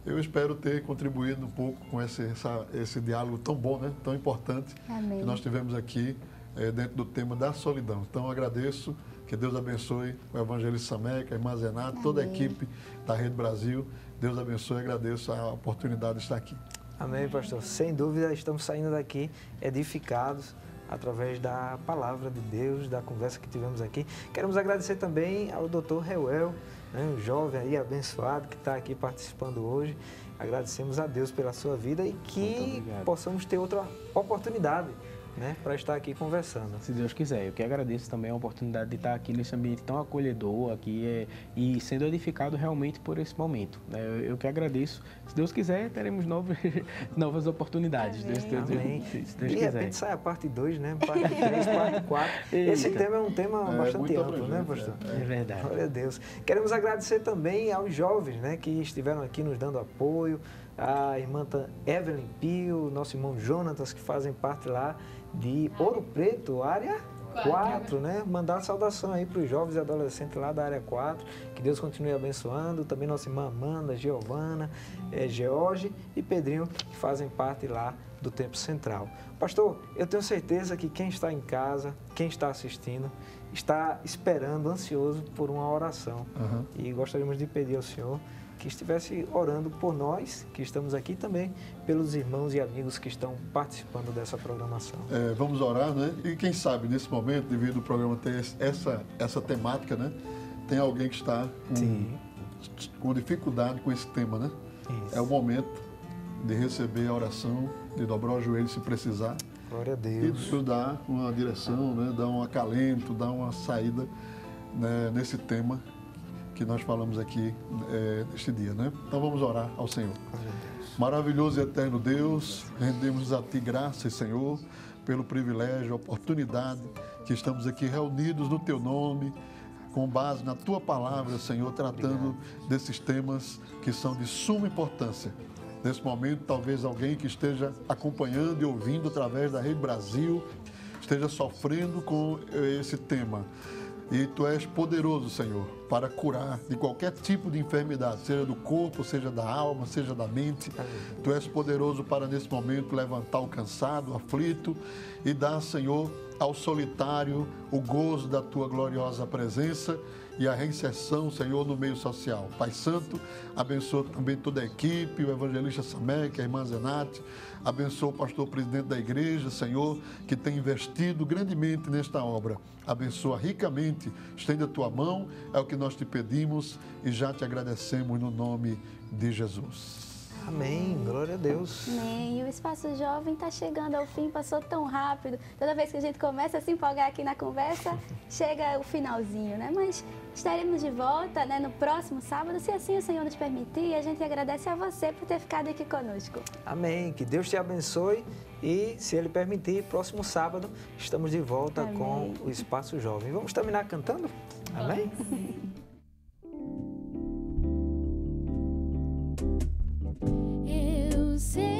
Eu espero ter contribuído um pouco com esse diálogo tão bom, né? Tão importante. Amém. Que nós tivemos aqui dentro do tema da solidão. Então, eu agradeço, que Deus abençoe o evangelista Sameca, a irmã Zenato, toda a equipe da Rede Brasil. Deus abençoe e agradeço a oportunidade de estar aqui. Amém, pastor. Sem dúvida, estamos saindo daqui edificados através da palavra de Deus, da conversa que tivemos aqui. Queremos agradecer também ao Dr. Reuel, né, um jovem aí abençoado que está aqui participando hoje. Agradecemos a Deus pela sua vida e que possamos ter outra oportunidade, né, para estar aqui conversando. Se Deus quiser. Eu que agradeço também a oportunidade de estar aqui nesse ambiente tão acolhedor aqui e sendo edificado realmente por esse momento. Eu que agradeço. Se Deus quiser, teremos novas oportunidades. Amém. Se Deus De quiser. repente sai a parte 2, né? Parte 3, parte 4. Esse tema é um tema bastante muito amplo, né, abrangente, pastor? É verdade. Glória a Deus. Queremos agradecer também aos jovens, né, que estiveram aqui nos dando apoio, a irmã Evelyn Pio, nosso irmão Jonatas, que fazem parte lá de Ouro Preto, área 4, né? Mandar saudação aí para os jovens e adolescentes lá da área 4. Que Deus continue abençoando. Também nossa irmã Amanda, Giovana, George e Pedrinho, que fazem parte lá do Tempo Central. Pastor, eu tenho certeza que quem está em casa, quem está assistindo, está esperando, ansioso por uma oração. E gostaríamos de pedir ao Senhor que estivesse orando por nós, que estamos aqui, também pelos irmãos e amigos que estão participando dessa programação. Vamos orar, né? E quem sabe, nesse momento, devido ao programa ter essa temática, né? Tem alguém que está com dificuldade com esse tema, né? Isso. É o momento de receber a oração, de dobrar o joelho se precisar. Glória a E Deus. isso dá uma direção, né? Dá um acalento, dá uma saída, né? Nesse tema que nós falamos aqui neste dia, né? Então vamos orar ao Senhor. Maravilhoso e eterno Deus, rendemos a Ti graças, Senhor, pelo privilégio, a oportunidade que estamos aqui reunidos no Teu nome, com base na Tua palavra, Senhor, tratando desses temas que são de suma importância. Nesse momento, talvez alguém que esteja acompanhando e ouvindo através da Rede Brasil esteja sofrendo com esse tema. E Tu és poderoso, Senhor, para curar de qualquer tipo de enfermidade, seja do corpo, seja da alma, seja da mente. Tu és poderoso para, nesse momento, levantar o cansado, o aflito e dar, Senhor, ao solitário o gozo da Tua gloriosa presença e a reinserção, Senhor, no meio social. Pai Santo, abençoa também toda a equipe, o evangelista Samek, a irmã Zenate, abençoa o pastor presidente da igreja, Senhor, que tem investido grandemente nesta obra. Abençoa ricamente, estende a Tua mão, é o que nós Te pedimos e já Te agradecemos no nome de Jesus. Amém, glória a Deus. Amém. E o Espaço Jovem está chegando ao fim, passou tão rápido. Toda vez que a gente começa a se empolgar aqui na conversa, chega o finalzinho, né? Mas estaremos de volta, né, no próximo sábado, se assim o Senhor nos permitir. E a gente agradece a você por ter ficado aqui conosco. Amém, que Deus te abençoe e, se Ele permitir, próximo sábado estamos de volta com o Espaço Jovem. Vamos terminar cantando? Amém? Eu sei